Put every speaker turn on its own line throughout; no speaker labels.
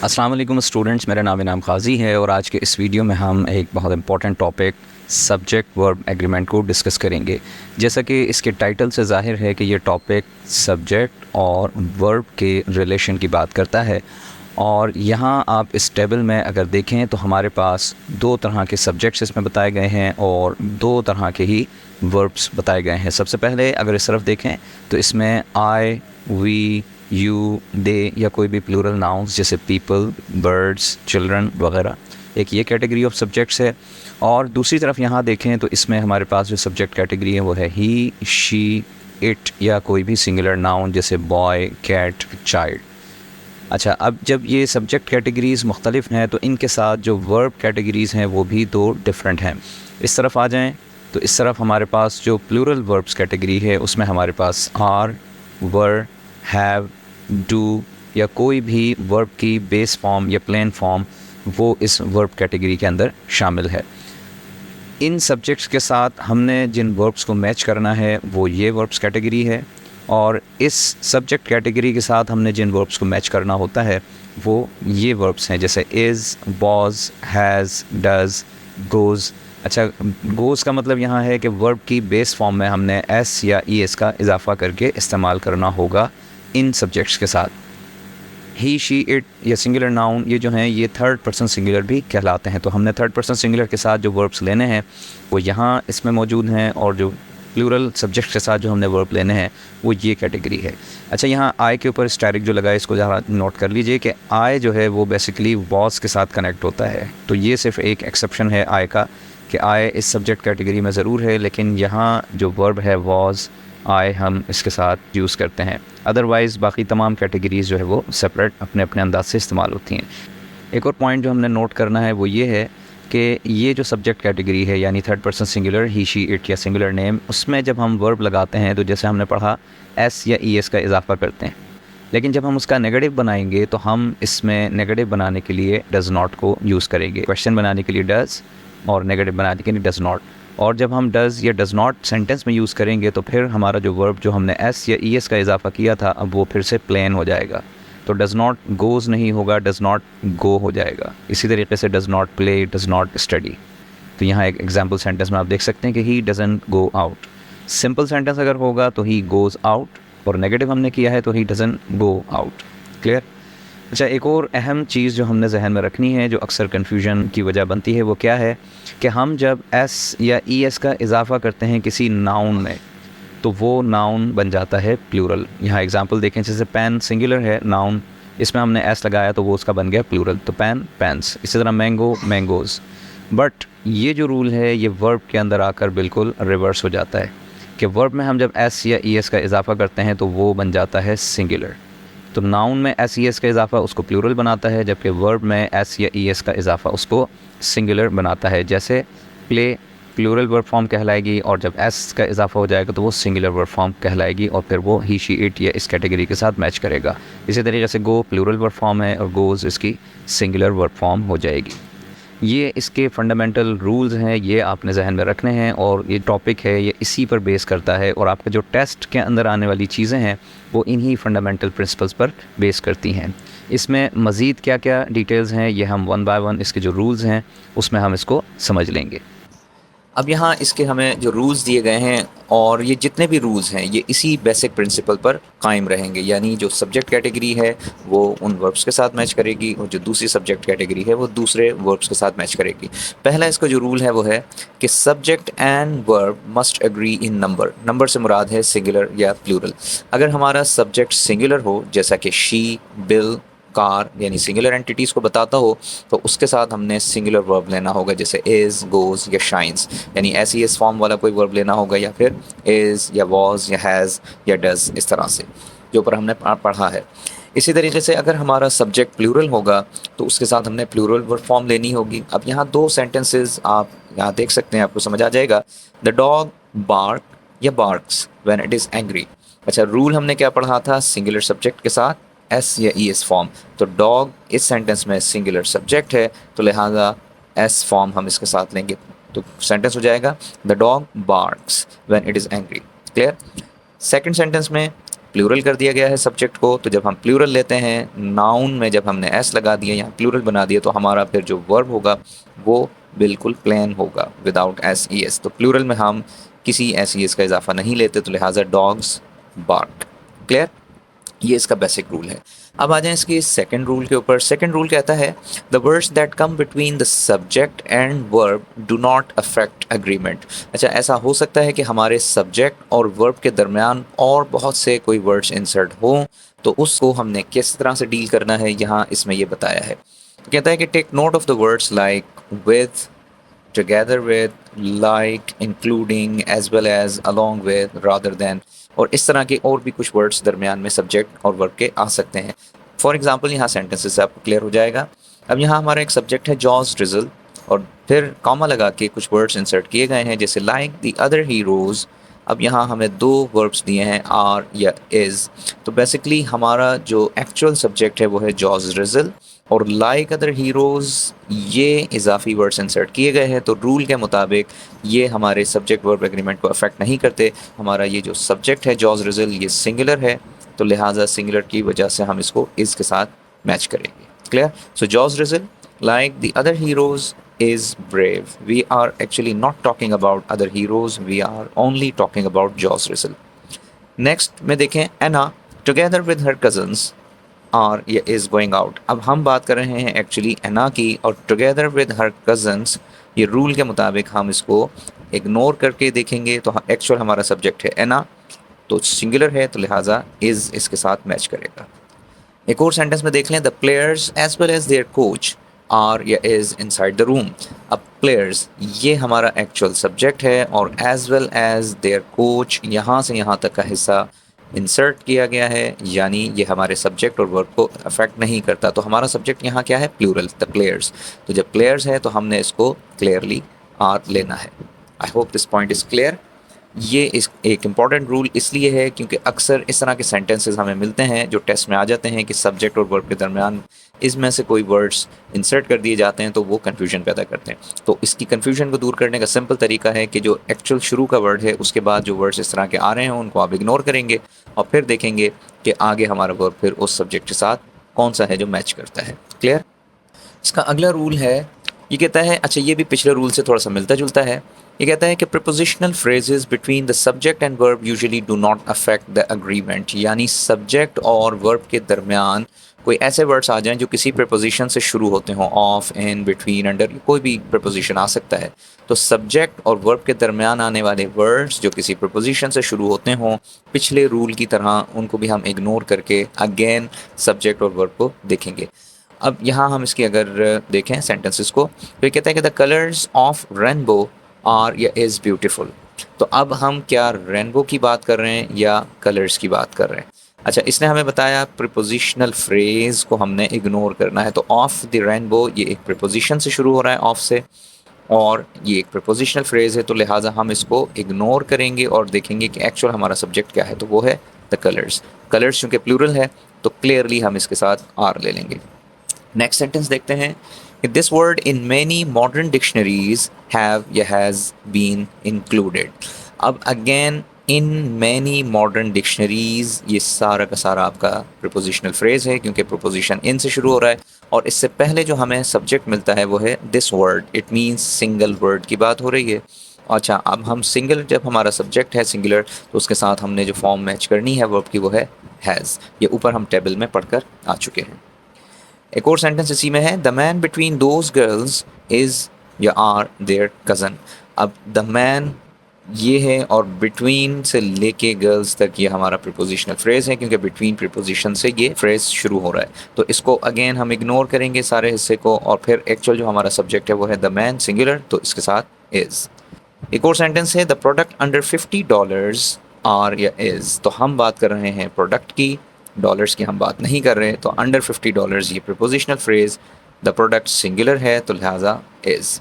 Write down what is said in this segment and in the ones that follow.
अस्सलाम वालेकुम स्टूडेंट्स, मेरा नाम इनाम ख़ाज़ी है और आज के इस वीडियो में हम एक बहुत important topic subject verb agreement को डिस्कस करेंगे। जैसा कि इसके टाइटल से ज़ाहिर है कि ये टॉपिक सब्जेक्ट और वर्ब के रिलेशन की बात करता है। और यहाँ आप इस टेबल में अगर देखें तो हमारे पास दो तरह के सब्जेक्ट्स इसमें बताए गए हैं और दो तरह के ही वर्ब्स बताए गए हैं। सबसे पहले अगर इस तरफ देखें तो इसमें आई, वी, यू, दे या कोई भी प्लूरल नाउन्स जैसे पीपल, बर्ड्स, चिल्ड्रन वगैरह, एक ये कैटेगरी ऑफ सब्जेक्ट्स है। और दूसरी तरफ यहाँ देखें तो इसमें हमारे पास जो सब्जेक्ट कैटेगरी है वो है ही, शी, इट या कोई भी सिंगुलर नाउन जैसे बॉय, कैट, चाइल्ड। अच्छा, अब जब ये सब्जेक्ट कैटेगरीज़ मुख्तलिफ हैं तो इनके साथ जो वर्ब कैटेगरीज़ हैं वो भी दो डिफरेंट हैं। इस तरफ आ जाएं तो इस तरफ हमारे पास जो प्लूरल वर्ब्स कैटेगरी है उसमें हमारे पास आर, वर, हैव, डू या कोई भी वर्ब की बेस फॉर्म या प्लेन फॉर्म वो इस वर्ब कैटेगरी के अंदर शामिल है। इन सब्जेक्ट्स के साथ हमने जिन वर्ब्स को मैच करना है वो ये वर्ब्स कैटेगरी है, और इस सब्जेक्ट कैटेगरी के साथ हमने जिन वर्ब्स को मैच करना होता है वो ये वर्ब्स हैं जैसे is, was, has, does, goes. अच्छा, गोज़ का मतलब यहाँ है कि वर्ब की बेस फॉर्म में हमने एस या ई एस का इजाफा करके इस्तेमाल करना होगा इन सब्जेक्ट्स के साथ। ही, शी, इट या सिंगुलर नाउन ये जो हैं ये थर्ड पर्सन सिंगुलर भी कहलाते हैं। तो हमने थर्ड पर्सन सिंगुलर के साथ जो वर्ब्स लेने हैं वो यहाँ इसमें मौजूद हैं, और जो प्लूरल सब्जेक्ट के साथ जो हमने वर्ब लेने हैं वो ये कैटेगरी है। अच्छा, यहाँ आई के ऊपर स्टैटिक जो लगा है इसको ज़रा नोट कर लीजिए कि आई जो है वो बेसिकली वॉज के साथ कनेक्ट होता है। तो ये सिर्फ एक एक्सेप्शन है आई का कि आई इस सब्जेक्ट कैटेगरी में ज़रूर है, लेकिन यहाँ जो वर्ब है वॉज, आई हम इसके साथ यूज़ करते हैं। अदरवाइज़ बाकी तमाम कैटेगरीज़ जो है वो सेपरेट अपने अपने अंदाज से इस्तेमाल होती हैं। एक और पॉइंट जो हमने नोट करना है वो ये है कि ये जो सब्जेक्ट कैटेगरी है यानी third person singular, he, she, it या सिंगुलर नेम, उसमें जब हम वर्ब लगाते हैं तो जैसे हमने पढ़ा एस या ई एस का इजाफा करते हैं, लेकिन जब हम उसका नेगेटिव बनाएंगे तो हम इसमें नेगेटिव बनाने के लिए डज़ नॉट को यूज़ करेंगे। क्वेश्चन बनाने के लिए डज़ और नेगेटिव बनाने के लिए डज़ नॉट। और जब हम डज़ या डज़ नॉट सेंटेंस में यूज़ करेंगे तो फिर हमारा जो वर्ब जो हमने एस या ई एस का इजाफा किया था अब वो फिर से प्लेन हो जाएगा। तो डज़ नॉट गोज़ नहीं होगा, डज़ नॉट गो हो जाएगा। इसी तरीके से does not play, does not study. तो यहाँ एक एग्जाम्पल सेंटेंस में आप देख सकते हैं कि he doesn't go out. Simple sentence अगर होगा तो ही गोज़ आउट, और नेगेटिव हमने किया है तो he doesn't go out. Clear? अच्छा, एक और अहम चीज़ जो हमने जहन में रखनी है जो अक्सर कन्फ्यूजन की वजह बनती है वो क्या है कि हम जब एस या ई एस का इजाफा करते हैं किसी नाउन में तो वो नाउन बन जाता है प्लूरल। यहाँ एग्जांपल देखें, जैसे पेन सिंगुलर है नाउन, इसमें हमने एस लगाया तो वो उसका बन गया प्लूरल, तो पेन, पेन्स। इसी तरह मैंगो, मैंगोज़। बट ये जो रूल है ये वर्ब के अंदर आकर बिल्कुल रिवर्स हो जाता है कि वर्ब में हम जब एस या ई एस का इजाफा करते हैं तो वो बन जाता है सिंगुलर। तो नाउन में एस ई एस का इजाफा उसको प्लूरल बनाता है, जबकि वर्ब में एस या ई एस का इजाफा उसको सिंगुलर बनाता है। जैसे प्ले प्लूरल वर्ब फॉर्म कहलाएगी, और जब एस का इजाफा हो जाएगा तो वो सिंगुलर वर्ब फॉर्म कहलाएगी, और फिर वो ही, शी, इट या इस कैटेगरी के साथ मैच करेगा। इसी तरीके से गो प्लूरल वर्ब फॉर्म है और गोज़ इसकी सिंगुलर वर्ब फॉर्म हो जाएगी। ये इसके फंडामेंटल रूल्स हैं, ये आपने जहन में रखने हैं, और ये टॉपिक है ये इसी पर बेस करता है, और आपका जो टेस्ट के अंदर आने वाली चीज़ें हैं वो इन्हीं फंडामेंटल प्रिंसिपल्स पर बेस करती हैं। इसमें मज़ीद क्या क्या डिटेल्स हैं ये हम वन बाय वन इसके जो रूल्स हैं उसमें हम इसको समझ लेंगे।
अब यहाँ इसके हमें जो रूल्स दिए गए हैं और ये जितने भी रूल्स हैं ये इसी बेसिक प्रिंसिपल पर कायम रहेंगे, यानी जो सब्जेक्ट कैटेगरी है वो उन वर्ब्स के साथ मैच करेगी और जो दूसरी सब्जेक्ट कैटेगरी है वो दूसरे वर्ब्स के साथ मैच करेगी। पहला इसका जो रूल है वो है कि subject and verb must agree in number. Number से मुराद है सिंगुलर या प्लूरल। अगर हमारा सब्जेक्ट सिंगुलर हो जैसा कि शी, बिल, कार यानी सिंगुलर एंटिटीज़ को बताता हो तो उसके साथ हमने सिंगुलर वर्ब लेना होगा, जैसे इज़, गोज़ या शाइन्स, यानी एस ई एस फॉर्म वाला कोई वर्ब लेना होगा, या फिर इज़ या वॉज या हैज़ या डज़, इस तरह से जो ऊपर हमने पढ़ा है। इसी तरीके से अगर हमारा सब्जेक्ट प्लूरल होगा तो उसके साथ हमने प्लूरल वर्ब फॉर्म लेनी होगी। अब यहाँ दो सेंटेंसेस आप यहाँ देख सकते हैं, आपको समझ आ जाएगा। द डॉग बार्क या barks when it is angry. अच्छा, रूल हमने क्या पढ़ा था? सिंगुलर सब्जेक्ट के साथ एस या ई एस फॉर्म। तो डॉग इस सेंटेंस में सिंगुलर सब्जेक्ट है तो लिहाजा एस फॉर्म हम इसके साथ लेंगे, तो सेंटेंस हो जाएगा the dog barks when it is angry. Clear? Second sentence में प्लूरल कर दिया गया है सब्जेक्ट को, तो जब हम प्लूरल लेते हैं नाउन में, जब हमने एस लगा दिया यहाँ प्लूरल बना दिया, तो हमारा फिर जो वर्ब होगा वो बिल्कुल प्लेन होगा विदाउट एस ई एस। तो प्लूरल में हम किसी एस ई एस का इजाफा नहीं लेते, तो लिहाजा डॉग्स बार्क। क्लियर? ये इसका बेसिक रूल है। अब आ जाएं इसके सेकंड रूल के ऊपर। सेकंड रूल कहता है the words that come between the subject and verb do not affect agreement. अच्छा, ऐसा हो सकता है कि हमारे सब्जेक्ट और वर्ब के दरमियान और बहुत से कोई वर्ड्स इंसर्ट हों, तो उसको हमने किस तरह से डील करना है यहाँ इसमें ये बताया है। तो कहता है कि take note of the words like with, together with, like, including, as well as, along with, rather than, और इस तरह के और भी कुछ वर्ड्स दरमियान में सब्जेक्ट और वर्ब के आ सकते हैं। फॉर एग्जांपल यहाँ सेंटेंसेस से आपको क्लियर हो जाएगा। अब यहाँ हमारा एक सब्जेक्ट है जॉज ड्रिजल, और फिर कॉमा लगा के कुछ वर्ड्स इंसर्ट किए गए हैं जैसे लाइक द अदर हीरोज़। अब यहाँ हमें दो वर्ब्स दिए हैं आर या इज़। तो बेसिकली हमारा जो एक्चुअल सब्जेक्ट है वो है जॉज ड्रिजल, और लाइक अदर हीरोज़ ये इजाफी वर्ड्स इंसर्ट किए गए हैं। तो रूल के मुताबिक ये हमारे सब्जेक्ट वर्ब एग्रीमेंट को अफेक्ट नहीं करते। हमारा ये जो सब्जेक्ट है जॉज रिजल ये सिंगुलर है, तो लिहाजा सिंगुलर की वजह से हम इसको इस के साथ मैच करेंगे। Clear? So Jose Rizal like the other heroes is brave. We are actually not talking about other heroes, we are only talking about Jaws Rizzle. Next में देखें Anna together with her cousins are या is going out। अब हम बात कर रहे हैं actually Anna की, और together with her cousins ये रूल के मुताबिक हम इसको इग्नोर करके देखेंगे। तो एक्चुअल हमारा सब्जेक्ट है Anna, तो सिंगुलर है, तो लिहाजा is इसके साथ मैच करेगा। एक और सेंटेंस में देख लें the players as well as their coach are या इज़ इनसाइड द रूम। अब प्लेयर्स ये हमारा एक्चुअल सब्जेक्ट है, और as well as their coach यहाँ से यहाँ तक का हिस्सा इंसर्ट किया गया है, यानी ये हमारे सब्जेक्ट और वर्ब को अफेक्ट नहीं करता। तो हमारा सब्जेक्ट यहाँ क्या है? Plural, the players. तो जब प्लेयर्स है तो हमने इसको क्लियरली आर लेना है। आई hope this point is clear. ये इस एक इम्पॉर्टेंट रूल इसलिए है क्योंकि अक्सर इस तरह के सेंटेंसेस हमें मिलते हैं जो टेस्ट में आ जाते हैं कि सब्जेक्ट और वर्ब के दरमियान इसमें से कोई वर्ड्स इंसर्ट कर दिए जाते हैं, तो वो कन्फ्यूजन पैदा करते हैं। तो इसकी कन्फ्यूजन को दूर करने का सिंपल तरीका है कि जो एक्चुअल शुरू का वर्ड है उसके बाद जो वर्ड्स इस तरह के आ रहे हैं उनको आप इग्नोर करेंगे, और फिर देखेंगे कि आगे हमारा वर्ब फिर उस सब्जेक्ट के साथ कौन सा है जो मैच करता है। क्लियर? इसका अगला रूल है, ये कहता है, अच्छा ये भी पिछले रूल से थोड़ा सा मिलता जुलता है। ये कहता है कि prepositional phrases between the subject and verb usually do not affect the agreement. यानी सब्जेक्ट और वर्ब के दरमियान कोई ऐसे वर्ड्स आ जाएं जो किसी प्रपोजिशन से शुरू होते हों, ऑफ, इन, बिटवीन, अंडर, कोई भी प्रपोजिशन आ सकता है। तो सब्जेक्ट और वर्ब के दरमियान आने वाले वर्ड्स जो किसी प्रपोजिशन से शुरू होते हों, पिछले रूल की तरह उनको भी हम इग्नोर करके अगेन सब्जेक्ट और वर्ब को देखेंगे। अब यहाँ हम इसकी अगर देखें सेंटेंसेस को, तो ये कहता है कि the colours of rainbow are या इज़ ब्यूटीफुल। तो अब हम क्या रेनबो की बात कर रहे हैं या कलर्स की बात कर रहे हैं? अच्छा, इसने हमें बताया प्रीपोजिशनल फ्रेज़ को हमने इग्नोर करना है। तो ऑफ द रेनबो ये एक प्रीपोजिशन से शुरू हो रहा है, ऑफ से, और ये एक प्रीपोजिशनल फ्रेज़ है, तो लिहाजा हम इसको इग्नोर करेंगे और देखेंगे कि एक्चुअल हमारा सब्जेक्ट क्या है। तो वो है द कलर्स। कलर्स चूँकि प्लूरल है तो क्लियरली हम इसके साथ आर ले लेंगे। नेक्स्ट सेंटेंस देखते हैं। This word in many modern dictionaries have या हैज़ बीन इंक्लूडेड। अब again in many modern dictionaries ये सारा का सारा आपका प्रीपोजिशनल फ्रेज़ है, क्योंकि प्रीपोजिशन इन से शुरू हो रहा है, और इससे पहले जो हमें सब्जेक्ट मिलता है वो है this word. It means single word की बात हो रही है। अच्छा, अब हम सिंगल, जब हमारा सब्जेक्ट है सिंगुलर, तो उसके साथ हमने जो फॉर्म मैच करनी है वर्ब की वो है हैज़। ये ऊपर हम टेबल में पढ़कर आ चुके हैं। एक और सेंटेंस इसी में है, the man between those girls is या आर देयर कज़न। अब द मैन ये है, और बिटवीन से लेके गर्ल्स तक ये हमारा प्रीपोजिशनल फ्रेज़ है, क्योंकि बिटवीन प्रीपोजिशन से ये फ्रेज़ शुरू हो रहा है। तो इसको अगेन हम इग्नोर करेंगे सारे हिस्से को, और फिर एक्चुअल जो हमारा सब्जेक्ट है वो है द मैन सिंगुलर, तो इसके साथ इज़। एक और सेंटेंस है, द प्रोडक्ट अंडर $50 आर या इज़। तो हम बात कर रहे हैं प्रोडक्ट की, डॉलर्स की हम बात नहीं कर रहे। तो अंडर $50 ये prepositional phrase, the product singular है, तो लिहाजा इज़।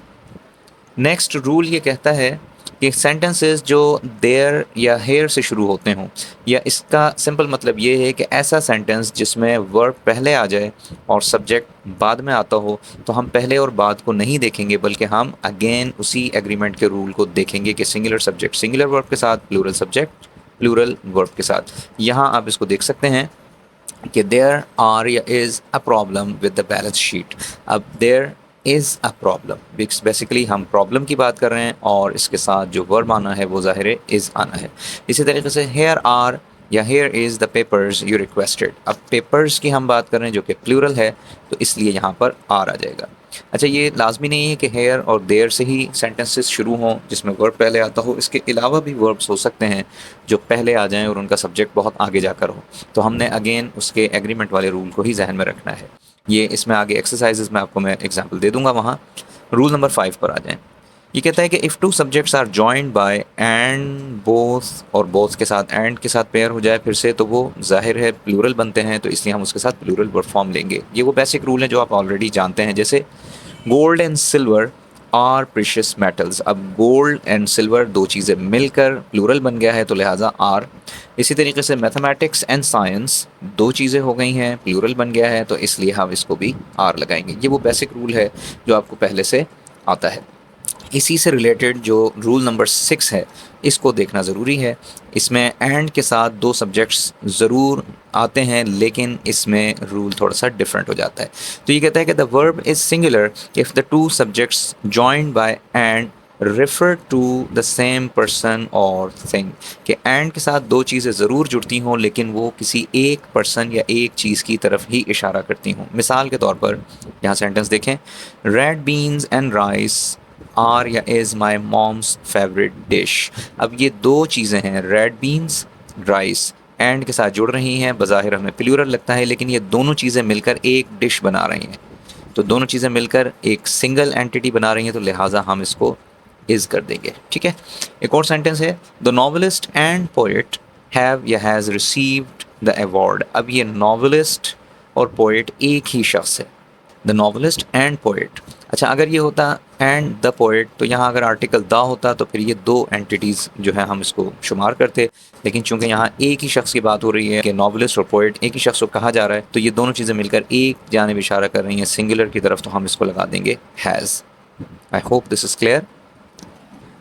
नेक्स्ट रूल ये कहता है कि सेंटेंसेस जो देयर या हेयर से शुरू होते हों, या इसका सिंपल मतलब ये है कि ऐसा सेंटेंस जिसमें वर्ब पहले आ जाए और सब्जेक्ट बाद में आता हो, तो हम पहले और बाद को नहीं देखेंगे, बल्कि हम अगेन उसी एग्रीमेंट के रूल को देखेंगे कि सिंगुलर सब्जेक्ट सिंगुलर वर्ब के साथ, प्लूरल सब्जेक्ट प्लूरल वर्ब के साथ। यहाँ आप इसको देख सकते हैं कि देयर आर या is a problem with the balance sheet. अब there is a problem, basically हम प्रॉब्लम की बात कर रहे हैं और इसके साथ जो वर्ब आना है वो ज़ाहिर है इज़ आना है। इसी तरीके से हेयर आर या here is the papers you requested. अब पेपर्स की हम बात कर रहे हैं जो कि प्लूरल है, तो इसलिए यहाँ पर आर आ जाएगा। अच्छा, ये लाजमी नहीं है कि हेयर और देयर से ही सेंटेंसेस शुरू हों जिसमें वर्ब पहले आता हो, इसके अलावा भी वर्ब्स हो सकते हैं जो पहले आ जाएं और उनका सब्जेक्ट बहुत आगे जाकर हो। तो हमने अगेन उसके एग्रीमेंट वाले रूल को ही जहन में रखना है। ये इसमें आगे एक्सरसाइजेज में आपको मैं एग्जांपल दे दूंगा। वहाँ रूल नंबर 5 पर आ जाएं। ये कहता है कि if two subjects are joined by and both, और बोथ के साथ एंड के साथ पेयर हो जाए फिर से, तो वो जाहिर है प्लूरल बनते हैं, तो इसलिए हम उसके साथ प्लूरल वर्ब फॉर्म लेंगे। ये वो बेसिक रूल हैं जो आप ऑलरेडी जानते हैं, जैसे gold and silver are precious metals. अब गोल्ड एंड सिल्वर दो चीज़ें मिलकर प्लूरल बन गया है, तो लिहाजा आर। इसी तरीके से मैथमेटिक्स एंड साइंस दो चीज़ें हो गई हैं, प्लूरल बन गया है, तो इसलिए हम इसको भी आर लगाएंगे। ये वो बेसिक रूल है जो आपको पहले से आता है। इसी से रिलेटेड जो रूल नंबर 6 है, इसको देखना ज़रूरी है। इसमें एंड के साथ दो सब्जेक्ट्स ज़रूर आते हैं, लेकिन इसमें रूल थोड़ा सा डिफरेंट हो जाता है। तो ये कहता है कि the verb is singular if the two subjects joined by and refer to the same person और थिंग। कि एंड के साथ दो चीज़ें ज़रूर जुड़ती हों, लेकिन वो किसी एक पर्सन या एक चीज़ की तरफ ही इशारा करती हों। मिसाल के तौर पर यहाँ सेंटेंस देखें, red beans and rice are या is my mom's favourite dish. अब ये दो चीज़ें हैं, रेड बीन्स, राइस, एंड के साथ जुड़ रही हैं। बज़ाहिर हमें प्लूरल लगता है, लेकिन ये दोनों चीज़ें मिलकर एक डिश बना रही हैं। तो दोनों चीज़ें मिलकर एक सिंगल एंटिटी बना रही हैं, तो लिहाजा हम इसको इज़ कर देंगे। ठीक है, एक और सेंटेंस है, the novelist and poet have या हैज़ रिसीव्ड द अवार्ड। अब ये नॉवलिस्ट और पोएट एक ही शख्स है, द नॉवलिस्ट एंड पोएट। अच्छा, अगर ये होता एंड द पोएट, तो यहाँ अगर आर्टिकल द होता तो फिर ये दो एंटिटीज़ जो है हम इसको शुमार करते, लेकिन चूंकि यहाँ एक ही शख्स की बात हो रही है कि नॉवलिस्ट और पोएट एक ही शख्स को कहा जा रहा है, तो ये दोनों चीज़ें मिलकर एक जानिब इशारा कर रही हैं सिंगुलर की तरफ, तो हम इसको लगा देंगे has. I hope this is clear.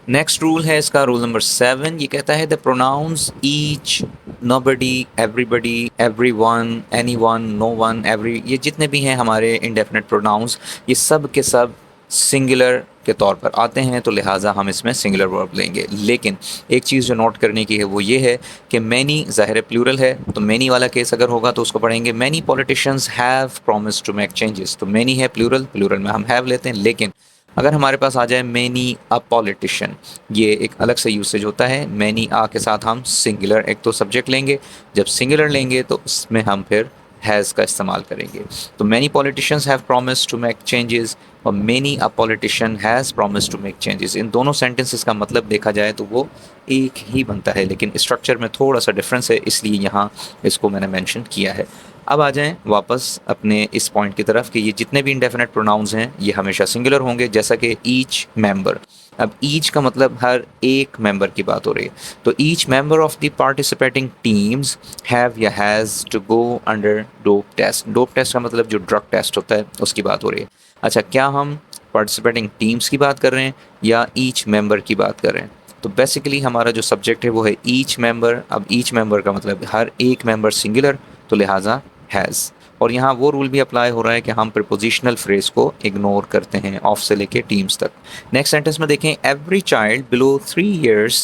Next rule है इसका रूल नंबर 7। ये कहता है the pronouns each, nobody, everybody, everyone, anyone, no one, every, ये जितने भी हैं हमारे इंडेफिनिट प्रोनाउंस, ये सब के सब सिंगुलर के तौर पर आते हैं, तो लिहाजा हम इसमें सिंगुलर वर्ब लेंगे। लेकिन एक चीज़ जो नोट करने की है वो ये है कि मैनी ज़ाहिर प्लूरल है, तो मैनी वाला केस अगर होगा तो उसको पढ़ेंगे many politicians have promised to make changes. तो मैनी है प्लूरल, प्लूरल में हम हैव लेते हैं। लेकिन अगर हमारे पास आ जाए मैनी अ पॉलिटिशियन, ये एक अलग से यूसेज होता है। मैनी आ के साथ हम सिंगुलर एक तो सब्जेक्ट लेंगे, जब सिंगुलर लेंगे तो उसमें हम फिर हैज़ का इस्तेमाल करेंगे। तो many politicians have promised to make changes और many a politician has promised to make changes. इन दोनों सेंटेंसेस का मतलब देखा जाए तो वो एक ही बनता है, लेकिन स्ट्रक्चर में थोड़ा सा डिफरेंस है, इसलिए यहाँ इसको मैंने मेंशन किया है। अब आ जाएं वापस अपने इस पॉइंट की तरफ कि ये जितने भी इंडेफिनेट प्रोनाउंस हैं ये हमेशा सिंगुलर होंगे, जैसा कि ईच मेंबर। अब ईच का मतलब हर एक मेंबर की बात हो रही है, तो each member of the participating teams have या has to go under dope test. Dope test का मतलब जो ड्रग टेस्ट होता है उसकी बात हो रही है। अच्छा, क्या हम पार्टिसिपेटिंग टीम्स की बात कर रहे हैं या ईच मेंबर की बात कर रहे हैं? तो बेसिकली हमारा जो सब्जेक्ट है वो है ईच मेंबर। अब ईच मेंबर का मतलब हर एक मेंबर सिंगुलर, तो लिहाजा हैज़। और यहाँ वो रूल भी अप्लाई हो रहा है कि हम प्रीपोजिशनल फ्रेज को इग्नोर करते हैं ऑफ से लेके टीम्स तक। नेक्स्ट सेंटेंस में देखें, every child below 3 years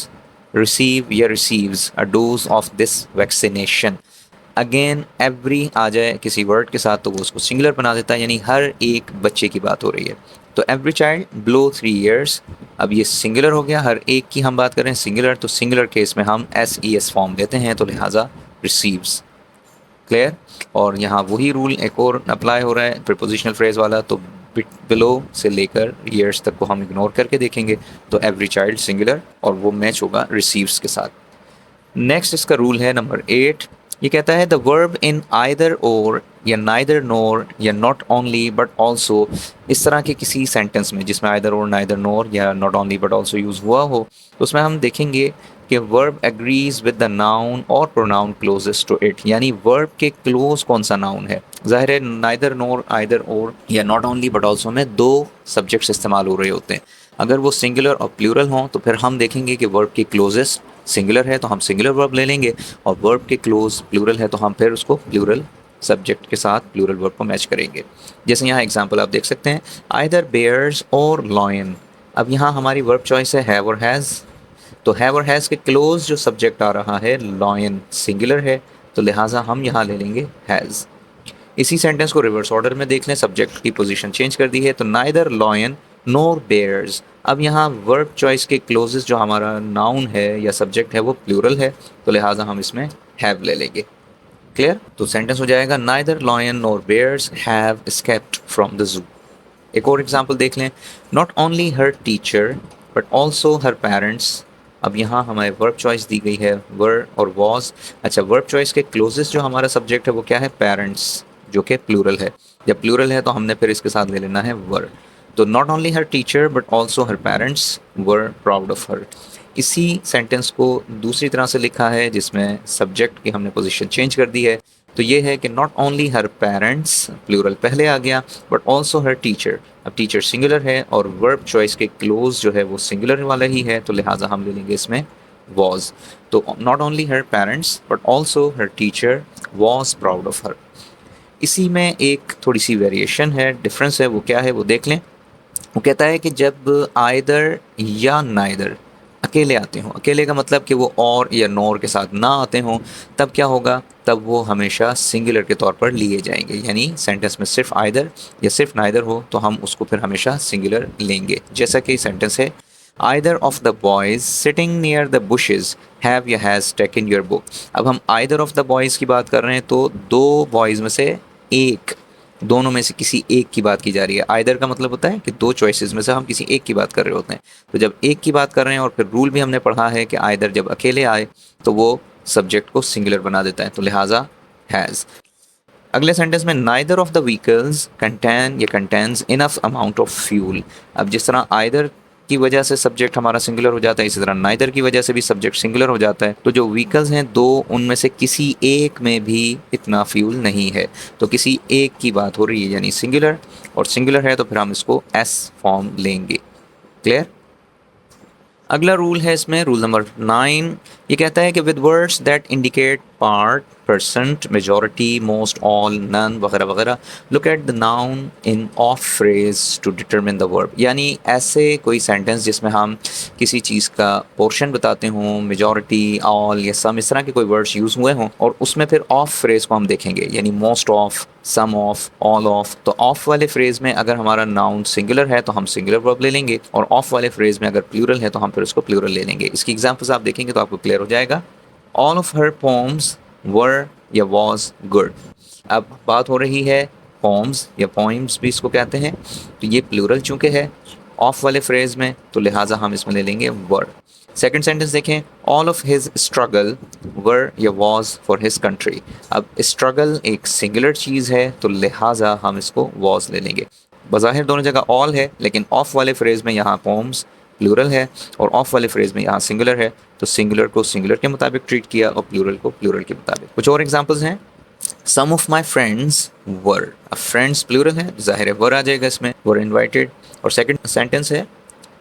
receive या receives a dose of this vaccination. Again every आ जाए किसी वर्ड के साथ तो वो उसको सिंगुलर बना देता है, यानी हर एक बच्चे की बात हो रही है। तो एवरी चाइल्ड बिलो 3 years, अब ये सिंगुलर हो गया, हर एक की हम बात कर रहे हैं सिंगुलर, तो सिंगुलर केस में हम SES फॉर्म लेते हैं, तो लिहाजा रिसीव्स। क्लियर। और यहाँ वही रूल एक और अप्लाई हो रहा है प्रीपोजिशनल फ्रेज वाला, तो बिलो से लेकर ईयर्स तक को हम इग्नोर करके देखेंगे, तो एवरी चाइल्ड सिंगुलर और वो मैच होगा रिसीव्स के साथ। नेक्स्ट इसका रूल है नंबर 8। ये कहता है द वर्ब इन आइदर और या नाइदर नोर या नॉट ओनली बट ऑल्सो, इस तरह के किसी सेंटेंस में जिसमें आइदर और नाइदर नोर या not only but also use हुआ हो, तो उसमें हम देखेंगे कि verb agrees with the noun और प्रोनाउन क्लोजेस्ट टू इट, यानी वर्ब के क्लोज कौन सा नाउन है। ज़ाहिर है नाइदर नोर, आइदर और या नॉट ओनली बट ऑल्सो में दो सब्जेक्ट्स इस्तेमाल हो रहे होते हैं। अगर वो सिंगुलर और प्लूरल हों तो फिर हम देखेंगे कि वर्ब के क्लोजेस्ट सिंगुलर है तो हम सिंगुलर वर्ब ले लेंगे, और वर्ब के क्लोज प्लूरल है तो हम फिर उसको प्लूरल सब्जेक्ट के साथ प्लूरल वर्ब को मैच करेंगे। जैसे यहाँ एग्जांपल आप देख सकते हैं, आइदर बेयर्स और लॉयन। अब यहाँ हमारी वर्ब चॉइस है हैव और हैज़, तो हैव और हैज़ के क्लोज जो सब्जेक्ट आ रहा है लॉयन सिंगुलर है, तो लिहाजा हम यहाँ ले लेंगे हैज़। इसी सेंटेंस को रिवर्स ऑर्डर में देख लें, सब्जेक्ट की पोजीशन चेंज कर दी है, तो नाइदर लॉयन नोर बेयर्स। अब यहाँ वर्ब चॉइस के क्लोजेस जो हमारा नाउन है या सब्जेक्ट है वो प्लूरल है, तो लिहाजा हम इसमें हैव ले लेंगे। क्लियर? तो सेंटेंस हो जाएगा neither lion nor bears have escaped from the zoo. एक और एग्जाम्पल देख लें, not only her teacher but also her parents. अब यहाँ हमारे वर्ब चॉइस दी गई है वर और वॉज। अच्छा, वर्ब चॉइस के क्लोजेस्ट जो हमारा सब्जेक्ट है वो क्या है, पेरेंट्स, जो कि प्लूरल है। जब प्लूरल है तो हमने फिर इसके साथ ले लेना है वर। तो not only her teacher but also her parents were proud of her. इसी सेंटेंस को दूसरी तरह से लिखा है जिसमें सब्जेक्ट की हमने पोजीशन चेंज कर दी है, तो ये है कि not only her parents plural पहले आ गया, बट ऑल्सो हर टीचर। अब टीचर सिंगुलर है और वर्ब चॉइस के क्लोज जो है वो सिंगुलर वाला ही है, तो लिहाजा हम ले लेंगे इसमें वॉज। तो not only her parents but also her teacher was proud of her. इसी में एक थोड़ी सी वेरिएशन है, डिफरेंस है, वो क्या है वो देख लें। वो कहता है कि जब आइदर या नाइदर अकेले आते हों, अकेले का मतलब कि वो और या नोर के साथ ना आते हों, तब क्या होगा, तब वो हमेशा सिंगुलर के तौर पर लिए जाएंगे। यानी सेंटेंस में सिर्फ आइदर या सिर्फ नाइदर हो तो हम उसको फिर हमेशा सिंगुलर लेंगे। जैसा कि सेंटेंस है, either of the boys sitting near the bushes have या हैज़ टेकन योर बुक। अब हम आइदर ऑफ द बॉयज़ की बात कर रहे हैं, तो दो बॉयज़ में से एक, दोनों में से किसी एक की बात की जा रही है। आइदर का मतलब होता है कि दो चॉइसेस में से हम किसी एक की बात कर रहे होते हैं। तो जब एक की बात कर रहे हैं, और फिर रूल भी हमने पढ़ा है कि आइदर जब अकेले आए तो वो सब्जेक्ट को सिंगुलर बना देता है, तो लिहाजा हैज़। अगले सेंटेंस में neither of the vehicles contain या contains enough amount of fuel. अब जिस तरह आइदर की वजह से सब्जेक्ट हमारा सिंगुलर हो जाता है, इसी तरह नाइदर की वजह से भी सब्जेक्ट सिंगुलर हो जाता है। तो जो व्हीकल्स हैं दो, उनमें से किसी एक में भी इतना फ्यूल नहीं है, तो किसी एक की बात हो रही है यानी सिंगुलर, और सिंगुलर है तो फिर हम इसको एस फॉर्म लेंगे। क्लियर? अगला रूल है इसमें, रूल नंबर 9। ये कहता है कि with words that indicate part, percent, majority, most, all, none वगैरह वगैरह, look at the noun in of phrase to determine the verb. यानी ऐसे कोई सेंटेंस जिसमें हम किसी चीज़ का पोर्शन बताते हों, मेजॉरिटी, ऑल या सम, इस तरह के कोई वर्ड्स यूज़ हुए हों, और उसमें फिर ऑफ फ्रेज को हम देखेंगे, यानी most of, some of, all of. तो ऑफ वाले फ्रेज में अगर हमारा नाउन सिंगुलर है तो हम सिंगुलर वर्ब ले लेंगे, और ऑफ वाले फ्रेज में अगर प्लूरल है तो हम फिर उसको प्लूरल ले लेंगे। इसकी एग्जांपल्स आप देखेंगे तो आपको क्लियर हो जाएगा। ऑल ऑफ हर पोम्स वर या वॉज गुड। अब बात हो रही है पोम्स या पोइम्स भी इसको कहते हैं, तो ये प्लूरल चूँकि है ऑफ वाले फ्रेज में, तो लिहाजा हम इसमें ले लेंगे वर। सेकंड सेंटेंस देखें, ऑल ऑफ हिज स्ट्रगल वर या वॉज फॉर हिज कंट्री। अब स्ट्रगल एक सिंगुलर चीज़ है, तो लिहाजा हम इसको वॉज ले लेंगे। बज़ाहिर दोनों जगह ऑल है, लेकिन ऑफ वाले फ्रेज में यहाँ पोम्स प्लूरल है और ऑफ वाले फ्रेज में यहाँ सिंगुलर है, तो सिंगुलर को सिंगुलर के मुताबिक ट्रीट किया और प्लूरल को प्लूरल के मुताबिक। कुछ और एग्जांपल्स हैं, सम ऑफ माई फ्रेंड्स वर। अब फ्रेंड्स प्लूरल है, जाहिर है वर आ जाएगा इसमें, वर इन्वाइटेड। और सेकंड सेंटेंस है,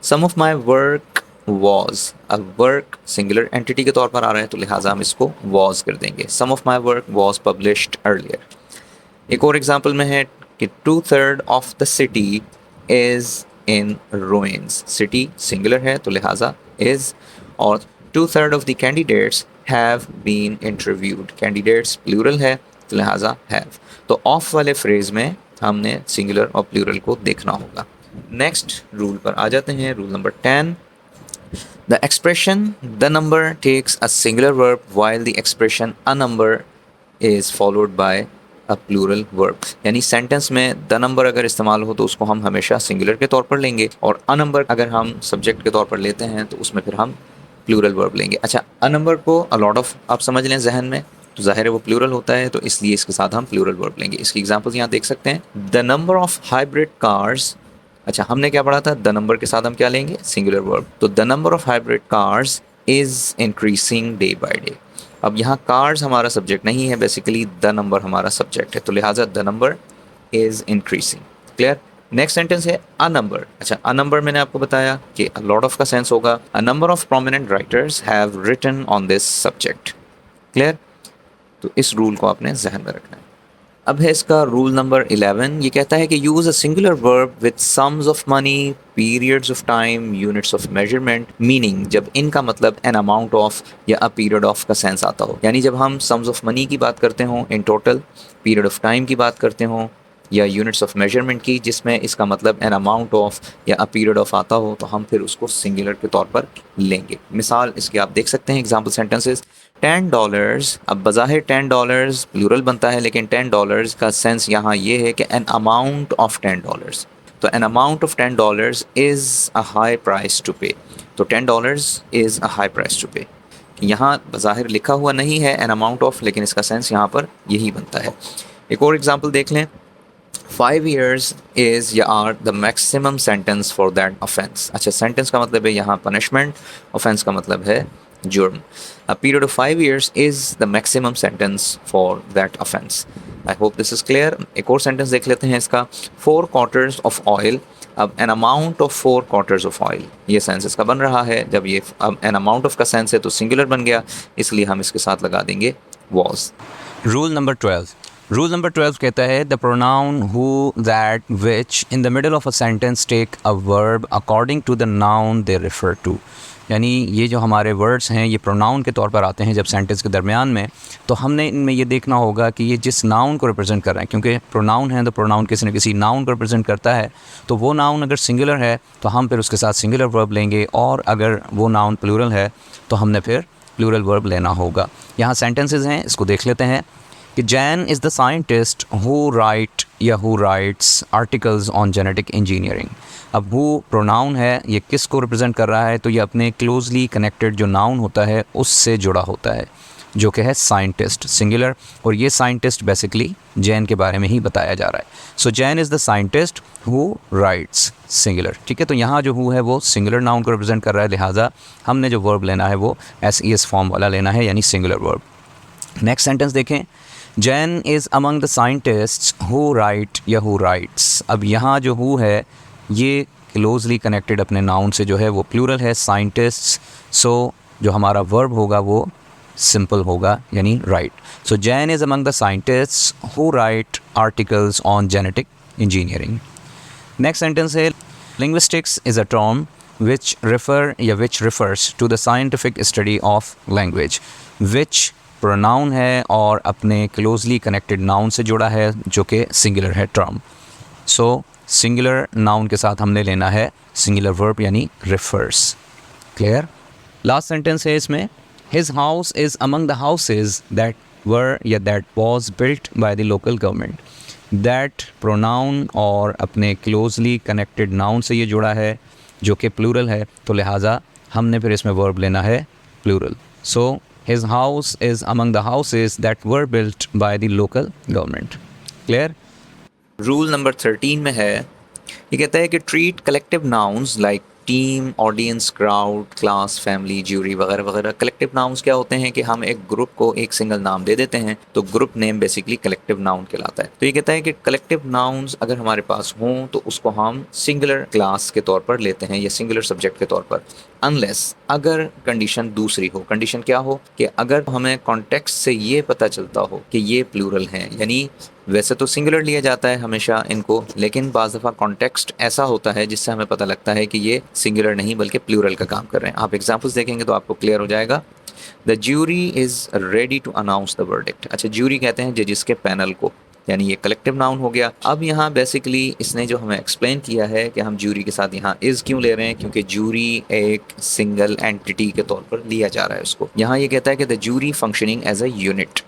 सम ऑफ माई वर्क वॉज। अब वर्क सिंगुलर एंटिटी के तौर पर आ रहा है, तो लिहाजा हम इसको वॉज कर देंगे। Some of my work was published earlier. एक और एग्जांपल में है कि 2/3 of the city is in ruins। City singular है तो लिहाजा इज़, और 2/3 of the candidates have been interviewed. Candidates plural है तो लिहाजा हैव। तो ऑफ वाले फ्रेज में हमने सिंगुलर और प्लूरल को देखना होगा। नेक्स्ट रूल पर आ जाते हैं, rule number 10। The expression the number takes a singular verb while the expression a number is followed by a plural verb. यानी सेंटेंस में द नंबर अगर इस्तेमाल हो तो उसको हम हमेशा सिंगुलर के तौर पर लेंगे, और अ नंबर अगर हम सब्जेक्ट के तौर पर लेते हैं तो उसमें फिर हम प्लूरल वर्ब लेंगे। अच्छा, अ नंबर को अ लॉट ऑफ आप समझ लें जहन में, तो ज़ाहिर है वो प्लूरल होता है, तो इसलिए इसके साथ हम प्लूरल वर्ब लेंगे। इसकी एग्जांपल्स यहाँ देख सकते हैं, the number of hybrid cars. अच्छा, हमने क्या पढ़ा था, द नंबर के साथ हम क्या लेंगे, सिंगुलर वर्ब। तो the number of hybrid cars is increasing day by day. अब यहाँ कार्स हमारा सब्जेक्ट नहीं है, बेसिकली द नंबर हमारा सब्जेक्ट है, तो लिहाजा the number is increasing. Clear? Next sentence है अ नंबर। अच्छा, अ नंबर मैंने आपको बताया कि अ लॉट ऑफ का सेंस होगा a number of prominent writers have written on this subject. Clear? तो इस रूल को आपने जहन में रखना है। अब है इसका रूल नंबर 11। ये कहता है कि use a singular verb with sums of money, periods of time, units of measurement, meaning जब इनका मतलब एन अमाउंट ऑफ या अ पीरियड ऑफ का सेंस आता हो। यानी जब हम सम्स ऑफ मनी की बात करते हो in total, period of time की बात करते हो या यूनिट्स ऑफ मेजरमेंट की जिसमें इसका मतलब एन अमाउंट ऑफ या अ पीरियड ऑफ आता हो, तो हम फिर उसको सिंगुलर के तौर पर लेंगे। मिसाल इसकी आप देख सकते हैं एग्जाम्पल सेंटेंसेस। $10, अब बज़ाहिर $10 प्लूरल बनता है, लेकिन $10 का सेंस यहाँ ये है कि एन अमाउंट ऑफ $10। तो an amount of $10 is a high price to pay. तो $10 is a high price to pay. यहाँ बज़ाहिर लिखा हुआ नहीं है एन अमाउंट ऑफ, लेकिन इसका सेंस यहाँ पर यही बनता है। एक और एग्जाम्पल देख लें। 5 years is या are the maximum sentence for that offence. अच्छा, सेंटेंस का मतलब है यहाँ पनिशमेंट, ऑफेंस का मतलब है जुर्म। A period of 5 years is the maximum sentence for that offense. I hope this is clear. एक और सेंटेंस देख लेते हैं इसका। 4 quarters of oil, अब an amount of 4 quarters of oil, ये सेंस इसका बन रहा है। जब ये अब an amount of का सेंस है तो सिंगुलर बन गया, इसलिए हम इसके साथ लगा देंगे was.
Rule number 12। Rule number 12 कहता है the pronoun who, that, which in the middle of a sentence take a verb according to the noun they refer to. यानी ये जो हमारे वर्ड्स हैं ये प्रोनाउन के तौर पर आते हैं जब सेंटेंस के दरमियान में, तो हमने इनमें ये देखना होगा कि ये जिस नाउन को रिप्रेजेंट कर रहे हैं, क्योंकि प्रोनाउन है तो प्रोनाउन किसी न किसी नाउन को रिप्रेजेंट करता है, तो वो नाउन अगर सिंगुलर है तो हम फिर उसके साथ सिंगुलर वर्ब लेंगे, और अगर वो नाउन प्लूरल है तो हमने फिर प्लूरल वर्ब लेना होगा। यहाँ सेंटेंसेस हैं, इसको देख लेते हैं कि Jane is the scientist who write या who writes articles on genetic engineering. अब हु प्रोनाउन है, ये किस को रिप्रेजेंट कर रहा है, तो ये अपने क्लोजली कनेक्टेड जो नाउन होता है उससे जुड़ा होता है, जो कि है साइंटिस्ट सिंगुलर, और ये साइंटिस्ट बेसिकली जैन के बारे में ही बताया जा रहा है। So Jane is the scientist who writes singular. ठीक है, तो यहाँ जो हु है वो सिंगुलर नाउन को रिप्रेजेंट कर रहा है, लिहाजा हमने जो वर्ब लेना है वो SES फॉर्म वाला लेना है, यानी सिंगुलर वर्ब। नेक्स्ट सेंटेंस देखें। Jain is among the scientists who write या हु राइट्स। अब यहाँ जो हु है ये क्लोजली कनेक्टेड अपने नाउन से जो है वो प्लूरल है, साइंटिस्ट्स। सो जो हमारा वर्ब होगा वो सिंपल होगा, यानी write. So Jane is among the scientists who write articles on genetic engineering. Next sentence है linguistics is a term which refer या which refers to the scientific study of language. Which pronoun है और अपने closely connected noun से जुड़ा है जो कि सिंगुलर है टर्म। सो सिंगुलर नाउन के साथ हमने लेना है सिंगुलर वर्ब यानी रेफर्स। क्लियर? लास्ट सेंटेंस है इसमें his house is among the houses that were या that was built by the local government. That pronoun और अपने क्लोजली कनेक्टेड नाउन से ये जुड़ा है जो कि प्लूरल है, तो लिहाजा हमने फिर इसमें वर्ब लेना है plural. So his house is among the houses that were built by the local government. Clear?
Rule number 13 में है, ये कहता है कि treat collective nouns like team, audience, crowd, class, family, jury वगैरह वगैरह। कलेक्टिव नाउन्स क्या होते हैं कि हम एक ग्रुप को एक सिंगल नाम दे देते हैं, तो group name basically collective noun कहलाता है। तो ये कहता है कि कलेक्टिव नाउन्स अगर हमारे पास हों तो उसको हम सिंगुलर क्लास के तौर पर लेते हैं या सिंगुलर सब्जेक्ट के तौर पर, अनलेस अगर कंडीशन दूसरी हो। कंडीशन क्या हो कि अगर हमें कॉन्टेक्स्ट से ये पता चलता हो कि ये प्लूरल हैं, यानी वैसे तो सिंगुलर लिया जाता है हमेशा इनको, लेकिन बाज़ दफ़ा कॉन्टेक्स्ट ऐसा होता है जिससे हमें पता लगता है कि ये सिंगुलर नहीं बल्कि प्लूरल का काम कर रहे हैं। आप एग्जांपल्स देखेंगे तो आपको क्लियर हो जाएगा। The jury is ready to announce the verdict. अच्छा, ज्यूरी कहते हैं जजिस के पैनल को, यानी ये कलेक्टिव नाउन हो गया। अब यहाँ बेसिकली इसने जो हमें एक्सप्लेन किया है कि हम ज्यूरी के साथ यहाँ इज़ क्यों ले रहे हैं, क्योंकि ज्यूरी एक सिंगल एंटिटी के तौर पर लिया जा रहा है उसको। यहाँ ये कहता है कि the jury functioning as a unit,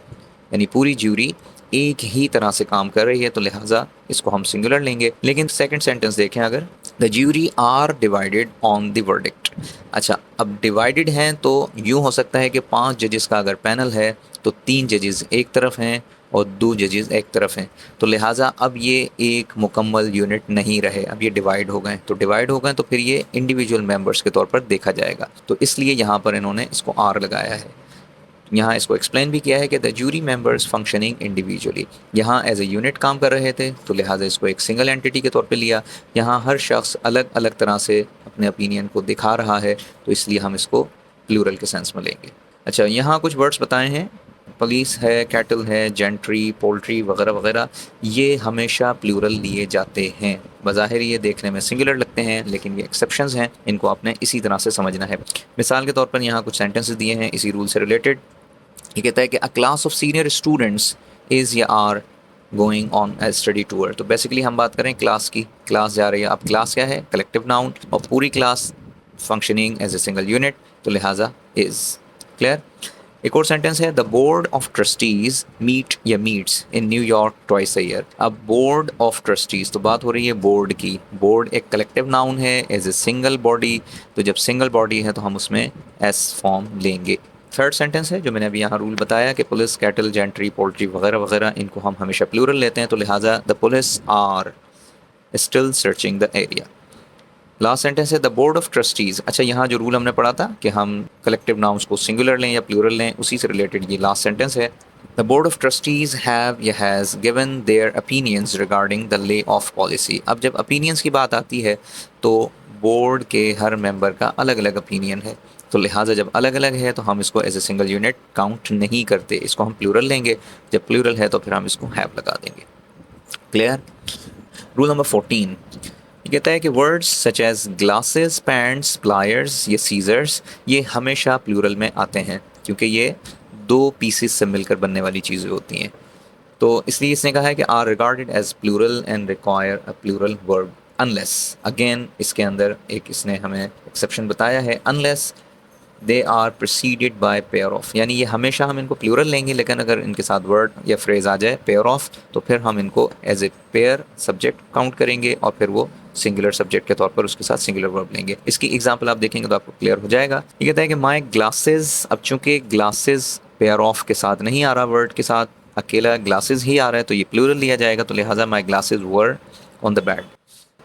यानी पूरी ज्यूरी एक ही तरह से काम कर रही है, तो लिहाजा इसको हम सिंगुलर लेंगे। लेकिन सेकंड सेंटेंस देखें अगर, the jury are divided on the verdict. अच्छा, अब डिवाइडेड हैं तो यूँ हो सकता है कि 5 जजेस का अगर पैनल है तो 3 जजेस एक तरफ हैं और 2 जजेस एक तरफ हैं, तो लिहाजा अब ये एक मुकम्मल यूनिट नहीं रहे, अब ये डिवाइड हो गए। तो डिवाइड हो गए तो फिर ये इंडिविजुअल मेंबर्स के तौर पर देखा जाएगा, तो इसलिए यहाँ पर इन्होंने इसको आर लगाया है। यहाँ इसको एक्सप्लेन भी किया है कि the jury members functioning individually, यहाँ एज ए यूनिट काम कर रहे थे तो लिहाजा इसको एक सिंगल एंटिटी के तौर पे लिया। यहाँ हर शख्स अलग अलग तरह से अपने ओपिनियन को दिखा रहा है तो इसलिए हम इसको प्लूरल के सेंस में लेंगे। अच्छा, यहाँ कुछ वर्ड्स बताए हैं, पुलिस है, कैटल है, जेंट्री, पोल्ट्री वगैरह वगैरह, ये हमेशा प्लूरल लिए जाते हैं। बज़ाहिर ये देखने में सिंगुलर लगते हैं लेकिन ये एक्सेप्शंस हैं, इनको आपने इसी तरह से समझना है। मिसाल के तौर पर यहाँ कुछ सेंटेंसेस दिए हैं इसी रूल से रिलेटेड। ये कहता है कि a class of senior students is या are going on a study tour. तो बेसिकली हम बात करें क्लास की, क्लास जा रही है। अब क्लास क्या है? कलेक्टिव नाउन, और पूरी class functioning as a single unit, तो लिहाजा इज़। क्लियर? एक और सेंटेंस है, the board of trustees meet या meets in New York twice a year. अब बोर्ड ऑफ ट्रस्टीज़, तो बात हो रही है बोर्ड की। बोर्ड एक कलेक्टिव नाउन है एज ए सिंगल बॉडी, तो जब सिंगल बॉडी है तो हम उसमें एस फॉर्म लेंगे। थर्ड सेंटेंस है जो मैंने अभी यहाँ रूल बताया कि पुलिस, कैटल, जेंट्री, पोल्ट्री वगैरह वगैरह, इनको हम हमेशा प्लूरल लेते हैं तो लिहाजा the police are still searching the area. Last sentence है द बोर्ड ऑफ ट्रस्टीज़। अच्छा, यहाँ जो रूल हमने पढ़ा था कि हम कलेक्टिव नाउन्स को सिंगुलर लें या प्लूरल लें, उसी से रिलेटेड ये लास्ट सेंटेंस है। The board of trustees have या has given their opinions regarding the lay of policy. अब जब ओपिनियंस की बात आती है तो बोर्ड के हर मेंबर का अलग अलग ओपिनियन है, तो लिहाजा जब अलग अलग है तो हम इसको as a single unit count नहीं करते, इसको हम प्लूरल लेंगे। जब प्लूरल है तो फिर हम इसको हैव लगा देंगे। क्लियर? रूल नंबर 14 ये कहता है कि words such as glasses, pants, pliers या सीजर्स, ये हमेशा प्लूरल में आते हैं क्योंकि ये दो पीसेस से मिलकर बनने वाली चीज़ें होती हैं। तो इसलिए इसने कहा है कि are regarded as plural and require a plural verb unless. Again इसके अंदर एक इसने हमें एक्सेप्शन बताया है, unless they are preceded by pair of, यानी ये हमेशा हम इनको प्लूरल लेंगे लेकिन अगर इनके साथ वर्ड या फ्रेज आ जाए पेयर ऑफ तो फिर हम इनको as a pair subject count करेंगे और फिर वो सिंगुलर सब्जेक्ट के तौर पर उसके साथ सिंगुलर वर्ब लेंगे। इसकी एग्जांपल आप देखेंगे तो आपको क्लियर हो जाएगा। ये कहता है कि माई ग्लासेस, अब चूंकि ग्लासेस पेयर ऑफ के साथ नहीं आ रहा, वर्ड के साथ अकेला ग्लासेस ही आ रहा है तो ये प्लूरल लिया जाएगा, तो लिहाजा my glasses were on the bed.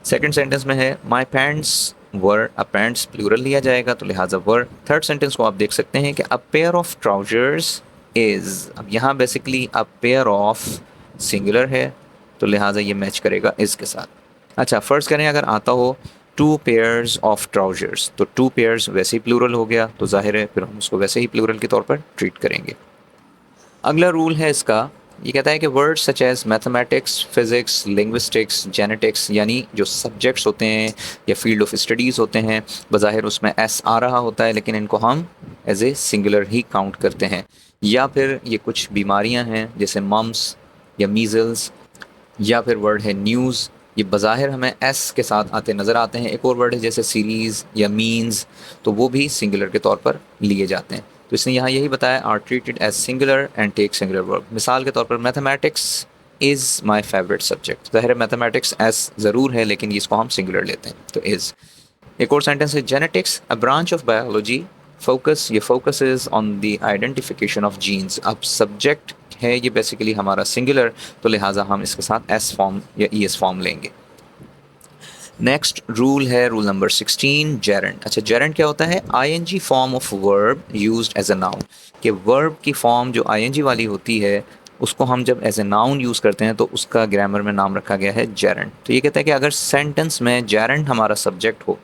Second sentence में है माई पैंट्स वर, अ पैंट्स प्लूरल लिया जाएगा तो लिहाजा वर। थर्ड सेंटेंस को आप देख सकते हैं कि a pair of trousers is, अब यहाँ basically a pair of singular है तो लिहाजा ये मैच करेगा इज़ के साथ। अच्छा, फ़र्ज़ करें अगर आता हो टू पेयर्स ऑफ ट्राउजर्स, तो टू पेयर्स वैसे ही प्लूरल हो गया तो जाहिर है फिर हम उसको वैसे ही प्लूरल के तौर पर ट्रीट करेंगे। अगला रूल है इसका, ये कहता है कि words such as mathematics, physics, linguistics, genetics, यानी जो सब्जेक्ट्स होते हैं या फील्ड ऑफ स्टडीज़ होते हैं, बज़ाहिर उसमें एस आ रहा होता है लेकिन इनको हम एज ए सिंगुलर ही काउंट करते हैं। या फिर ये कुछ बीमारियां हैं जैसे मम्स या मीज़ल्स, या फिर वर्ड है न्यूज़, ये बज़ाहिर हमें एस के साथ आते नज़र आते हैं। एक और वर्ड है जैसे सीरीज़ या मीन्स, तो वो भी सिंगुलर के तौर पर लिए जाते हैं। तो इसने यहाँ यही बताया, are treated as singular and take singular verb. मिसाल के तौर पर mathematics is my favourite subject, ज़ाहिर है मैथमेटिक्स एस ज़रूर है लेकिन इसको हम सिंगुलर लेते हैं तो इज़। एक और सेंटेंस है genetics, a branch of biology, focus, ये focuses on the identification of genes. अब सब्जेक्ट है ये बेसिकली हमारा सिंगुलर तो लिहाजा हम इसके साथ एस फॉर्म या ई एस फॉर्म लेंगे। नेक्स्ट रूल है रूल नंबर 16, जेरेंट। अच्छा, जेरेंट क्या होता है? ING form of verb used as a noun, कि वर्ब की फॉर्म जो आईएनजी वाली होती है उसको हम जब एज ए नाउन यूज़ करते हैं तो उसका ग्रामर में नाम रखा गया है जेरेंट। तो ये कहता है कि अगर सेंटेंस में जेरेंट हमारा सब्जेक्ट हो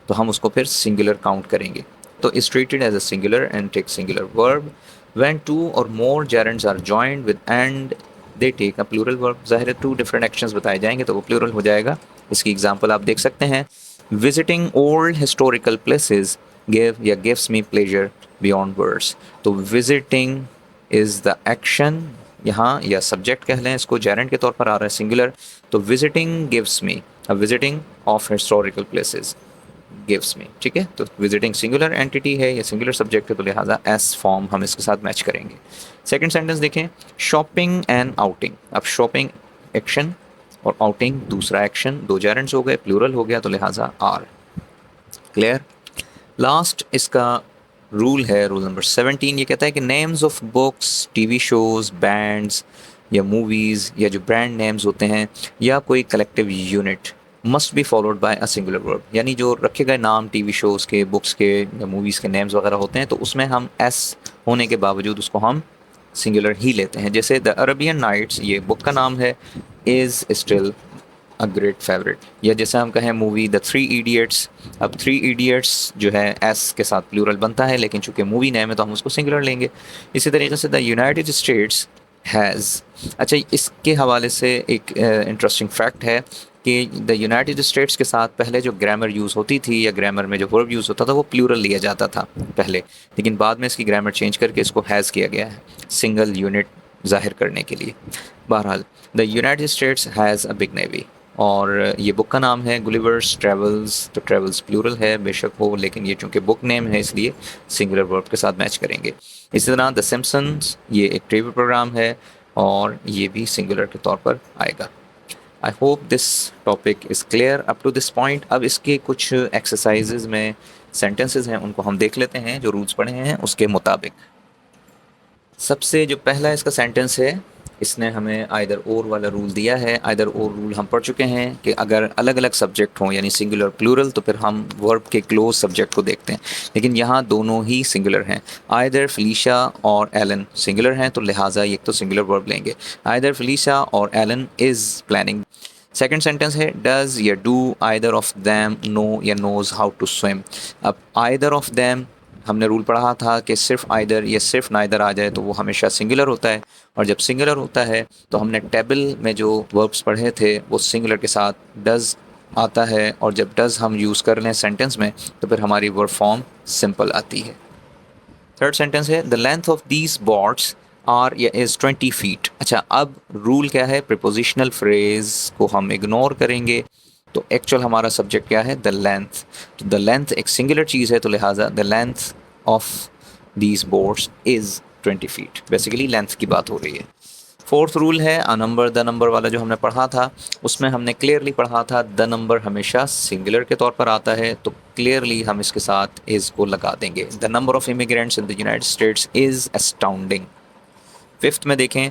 तो हम उसको फिर सिंगुलर काउंट करेंगे, तो is treated as a singular and take singular verb. When two और more gerunds are joined with and they take a plural verb. ज़ाहिर है टू डिफरेंट एक्शंस बताए जाएंगे तो वो प्लूरल हो जाएगा। इसकी एग्जांपल आप देख सकते हैं, visiting old historical places give या gives me pleasure beyond words. तो विजिटिंग इज़ द एक्शन यहाँ, या सब्जेक्ट कह लें इसको, जेरेंट के तौर पर आ रहा है सिंगुलर, तो visiting gives me, a visiting of historical places gives me. ठीक है, तो विजिटिंग सिंगुलर एंटिटी है या सिंगुलर सब्जेक्ट है तो लिहाजा एस फॉर्म हम इसके साथ मैच करेंगे। सेकंड सेंटेंस देखें, शॉपिंग एंड आउटिंग। अब शॉपिंग एक्शन और आउटिंग दूसरा एक्शन, दो जेरेंट्स हो गए, प्लूरल हो गया तो लिहाजा आर। क्लियर? लास्ट इसका रूल है रूल नंबर 17, ये कहता है कि names of books, TV shows, bands या मूवीज़ या जो ब्रांड नेम्स होते हैं या कोई collective unit must be followed by a singular verb, यानी जो रखे गए नाम टीवी शोज़ के, बुक्स के या मूवीज़ के नेम्स वगैरह होते हैं तो उसमें हम एस होने के बावजूद उसको हम सिंगुलर ही लेते हैं। जैसे द अरेबियन नाइट्स, ये बुक का नाम है, is still a great favourite. या जैसे हम कहें मूवी द थ्री इडियट्स, अब थ्री इडियट्स जो है एस के साथ प्लूरल बनता है, लेकिन चूंकि मूवी नेम है तो हम उसको सिंगुलर लेंगे। इसी तरीके से द यूनाइटेड स्टेट्स हैज़। अच्छा, इसके हवाले से एक इंटरेस्टिंग फैक्ट है कि द यूनाइटेड स्टेट्स के साथ पहले जो ग्रामर यूज़ होती थी या ग्रामर में जो वर्ब यूज़ होता था वो प्लूरल लिया जाता था पहले, लेकिन बाद में इसकी ग्रामर चेंज करके इसको हैज़ किया गया है सिंगल यूनिट ज़ाहिर करने के लिए। बहरहाल the United states has a big navy, और ये बुक का नाम है गुलिवर्स ट्रेवल्स। तो ट्रेवल्स प्लूरल है बेशक हो, लेकिन ये चूँकि बुक नेम है इसलिए सिंगुलर वर्ब के साथ मैच करेंगे। इसी तरह द सिम्पसन्स, ये एक टीवी प्रोग्राम है और ये भी सिंगुलर के तौर पर आएगा। I hope this topic is clear up to this point. अब इसके कुछ एक्सरसाइजेज में सेंटेंसेस हैं, उनको हम देख लेते हैं जो रूल्स पढ़े हैं उसके मुताबिक। सबसे जो पहला इसका सेंटेंस है, इसने हमें आइदर और वाला रूल दिया है। आइदर और रूल हम पढ़ चुके हैं कि अगर अलग अलग सब्जेक्ट हों यानी सिंगुलर प्लूरल तो फिर हम वर्ब के क्लोज सब्जेक्ट को देखते हैं, लेकिन यहाँ दोनों ही सिंगुलर हैं। आइदर फलीशा और एलन सिंगुलर हैं तो लिहाजा एक तो सिंगुलर वर्ब लेंगे। आइदर फलीशा और Alan is planning. Second sentence है डज या do either of them know या नोज़ हाउ टू स्विम। अब आइदर ऑफ दैम हमने रूल पढ़ा था कि सिर्फ आइदर या सिर्फ नाइदर आ जाए तो वो हमेशा सिंगुलर होता है, और जब सिंगुलर होता है तो हमने टेबल में जो वर्ब्स पढ़े थे वो सिंगुलर के साथ डज आता है, और जब डज हम यूज़ कर लें सेंटेंस में तो फिर हमारी वर्ब फॉर्म सिंपल आती है। थर्ड सेंटेंस है the length of these boards are या इज़ 20 फीट। अच्छा, अब रूल क्या है, प्रिपोजिशनल फ्रेज को हम इग्नोर करेंगे, तो एक्चुअल हमारा सब्जेक्ट क्या है, द लेंथ। तो द लेंथ एक सिंगुलर चीज़ है तो लिहाजा the length of these boards is 20 feet. Basically length की बात हो रही है। फोर्थ रूल है अ नंबर द नंबर वाला जो हमने पढ़ा था, उसमें हमने क्लियरली पढ़ा था द नंबर हमेशा सिंगुलर के तौर पर आता है, तो क्लियरली हम इसके साथ इज़ को लगा देंगे। The number of immigrants in the United states is astounding. Fifth में देखें,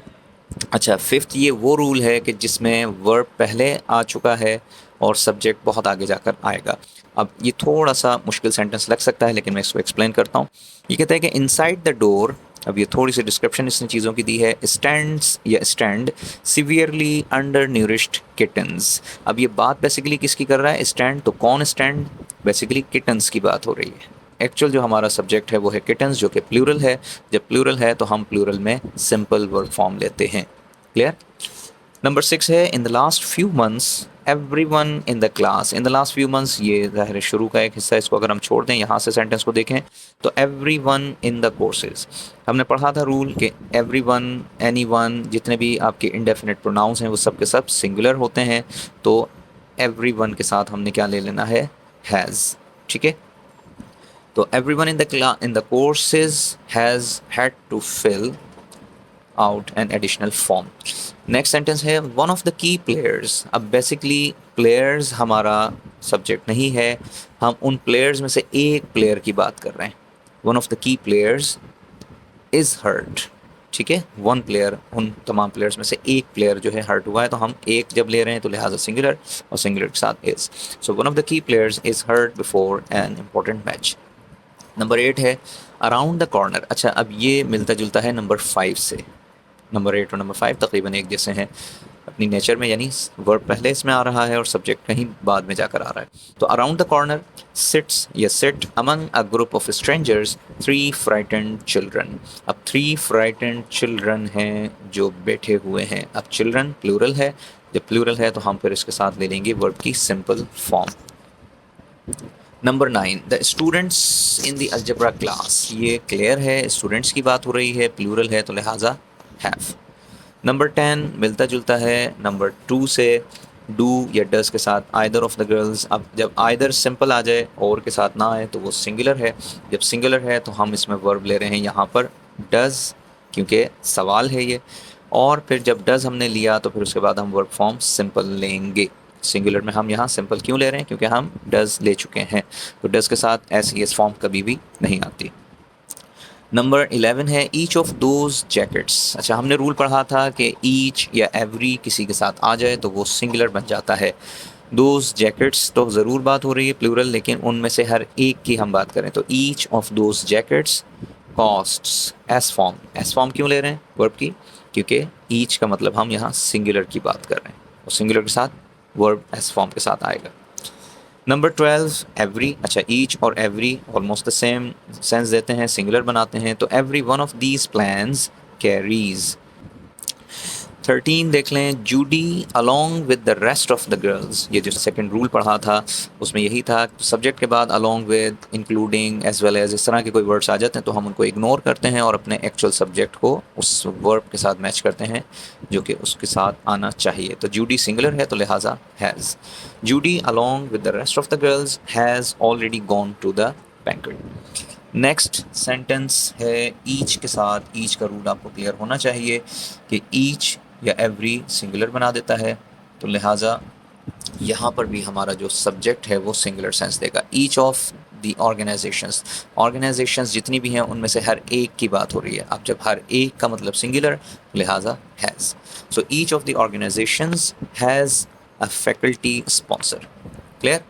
अच्छा फिफ्थ ये वो रूल है कि जिसमें वर्ब पहले आ चुका है और सब्जेक्ट बहुत आगे जाकर आएगा। अब ये थोड़ा सा मुश्किल सेंटेंस लग सकता है, लेकिन मैं इसको एक्सप्लेन करता हूँ। ये कहता है कि इनसाइड द डोर, अब ये थोड़ी सी डिस्क्रिप्शन इसने चीज़ों की दी है, स्टैंड्स या स्टैंड सिवियरली अंडर न्यूरिश्ड किटन्स। अब ये बात बेसिकली किसकी कर रहा है, स्टैंड, तो कौन स्टैंड, बेसिकली किटन्स की बात हो रही है। एक्चुअल जो हमारा सब्जेक्ट है वो है किटन्स, जो कि प्लूरल है। जब प्लूरल है तो हम प्लूरल में सिंपल वर्ब फॉर्म लेते हैं। क्लियर। नंबर 6 है in the last few months everyone in the class. In the last few months ये ज़ाहिर है शुरू का एक हिस्सा, इसको अगर हम छोड़ दें यहाँ से सेंटेंस को देखें तो एवरीवन इन द कोर्सेज। हमने पढ़ा था रूल कि एवरीवन, एनीवन, जितने भी आपके इंडेफिनिट प्रोनाउंस हैं वो सब के सब सिंगुलर होते हैं, तो एवरीवन के साथ हमने क्या ले लेना है, हैज़। ठीक है, तो everyone in the courses has had to fill out an additional form. Next sentence है one of the key players। अब बेसिकली प्लेयर्स हमारा सब्जेक्ट नहीं है, हम उन प्लेयर्स में से एक प्लेयर की बात कर रहे हैं। one of the key players is hurt। ठीक है, वन प्लेयर, उन तमाम प्लेयर्स में से एक प्लेयर जो है हर्ट हुआ है, तो हम एक जब ले रहे हैं तो लिहाजा सिंगुलर, और सिंगुलर के साथ is. So one of the key players is hurt before an important match. Number 8 है अराउंड द कॉर्नर। अच्छा, अब ये मिलता जुलता है नंबर 5 से। नंबर 8 और नंबर 5 तकरीबन एक जैसे हैं अपनी नेचर में, यानी वर्ब पहले इसमें आ रहा है और सब्जेक्ट कहीं बाद में जाकर आ रहा है। तो अराउंड द कॉर्नर सिट्स या sit among a group of strangers 3 frightened children. अब 3 फ्राइटेंड चिल्ड्रन हैं जो बैठे हुए हैं। अब चिल्ड्रन प्लूरल है, जब प्लूरल है तो हम फिर इसके साथ ले लेंगे वर्ब की simple form. Number 9 the students in the algebra class. ये क्लियर है, स्टूडेंट्स की बात हो रही है, प्लूरल है तो लिहाजा हैव। नंबर 10 मिलता जुलता है नंबर 2 से, डू या डज के साथ आइदर ऑफ द गर्ल्स। अब जब आइदर सिंपल आ जाए और के साथ ना आए तो वो सिंगुलर है। जब सिंगुलर है तो हम इसमें वर्ब ले रहे हैं यहाँ पर डज, क्योंकि सवाल है ये, और फिर जब डज हमने लिया तो फिर उसके बाद हम वर्ब फॉर्म सिंपल लेंगे। सिंगुलर में हम यहाँ सिंपल क्यों ले रहे हैं, क्योंकि हम डज ले चुके हैं, तो डज के साथ एस ई एस फॉर्म कभी भी नहीं आती। नंबर 11 है ईच ऑफ दोज जैकेट्स। अच्छा, हमने रूल पढ़ा था कि ईच या एवरी किसी के साथ आ जाए तो वो सिंगुलर बन जाता है। दोज जैकेट्स तो ज़रूर बात हो रही है प्लूरल, लेकिन उनमें से हर एक की हम बात करें तो each of those jackets costs S form. S form क्यों ले रहे हैं वर्ब की? क्योंकि ईच का मतलब हम यहाँ सिंगुलर की बात कर रहे हैं और सिंगुलर के साथ वर्ब एस फॉर्म के साथ आएगा। Number 12 every. अच्छा, ईच और every almost the same sense देते हैं, सिंगुलर बनाते हैं, तो every one of these plans carries. 13 देख लें, Judy along with the rest of the girls. ये जो सेकंड रूल पढ़ा था उसमें यही था, सब्जेक्ट के बाद along with, including, as well as, इस तरह के कोई वर्ड्स आ जाते हैं तो हम उनको इग्नोर करते हैं और अपने एक्चुअल सब्जेक्ट को उस वर्ब के साथ मैच करते हैं जो कि उसके साथ आना चाहिए। तो जूडी सिंगुलर है तो लिहाजा has. Judy along with the rest of the girls has already gone to the banquet. Next sentence है ईच के साथ। ईच का रूल आपको क्लियर होना चाहिए कि ईच या एवरी सिंगुलर बना देता है, तो लिहाजा यहाँ पर भी हमारा जो सब्जेक्ट है वो सिंगुलर सेंस देगा। Each of the organisations, organisations जितनी भी हैं उनमें से हर एक की बात हो रही है। अब जब हर एक का मतलब सिंगुलर, लिहाजा has. So each of the organisations has a faculty sponsor. Clear?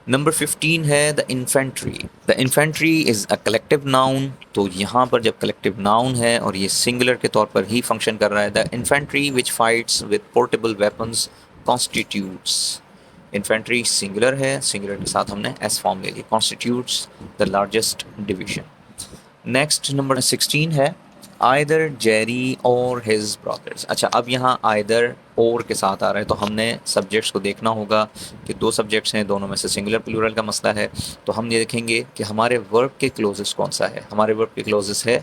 Number 15 है the infantry. The infantry is a collective noun, तो यहाँ पर जब कलेक्टिव नाउन है और ये सिंगुलर के तौर पर ही फंक्शन कर रहा है, the infantry which fights with portable weapons constitutes. Infantry singular है, सिंगुलर के साथ हमने एस फॉर्म ले ली, constitutes the largest division. Next number 16 है आइदर जेरी और हिज ब्रदर्स। अच्छा, अब यहाँ आइदर और के साथ आ रहा है तो हमने सब्जेक्ट्स को देखना होगा कि दो सब्जेक्ट्स हैं, दोनों में से सिंगुलर प्लूरल का मसला है, तो हम ये देखेंगे कि हमारे वर्ब के क्लोजेस कौन सा है। हमारे वर्ब के क्लोजेस है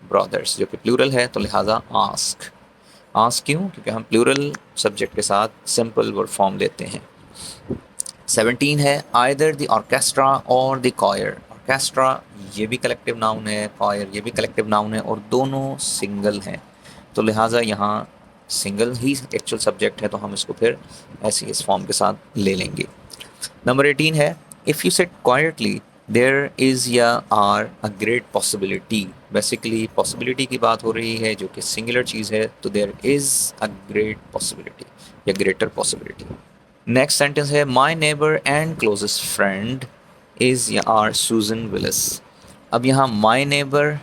ब्रदर्स जो कि प्लूरल है, तो लिहाजा आस्क। आस्क क्यों? क्योंकि हम प्लूरल सब्जेक्ट के साथ सिंपल वर्ब फॉर्म लेते हैं। 17 है आइदर द ऑर्केस्ट्रा और द कॉयर। ऑर्केस्ट्रा ये भी कलेक्टिव नाउन है, कॉयर ये भी कलेक्टिव नाउन है और दोनों सिंगल हैं, तो लिहाजा यहाँ सिंगल ही एक्चुअल सब्जेक्ट है, तो हम इसको फिर ऐसे इस फॉर्म के साथ ले लेंगे। नंबर 18 है if you sit quietly there is या are a great possibility. Basically possibility की बात हो रही है जो कि सिंगुलर चीज़ है, तो there is a great possibility या ग्रेटर पॉसिबिलिटी। नेक्स्ट सेंटेंस है my neighbour and closest friend is या आर सूजन विलिस। अब यहाँ my neighbour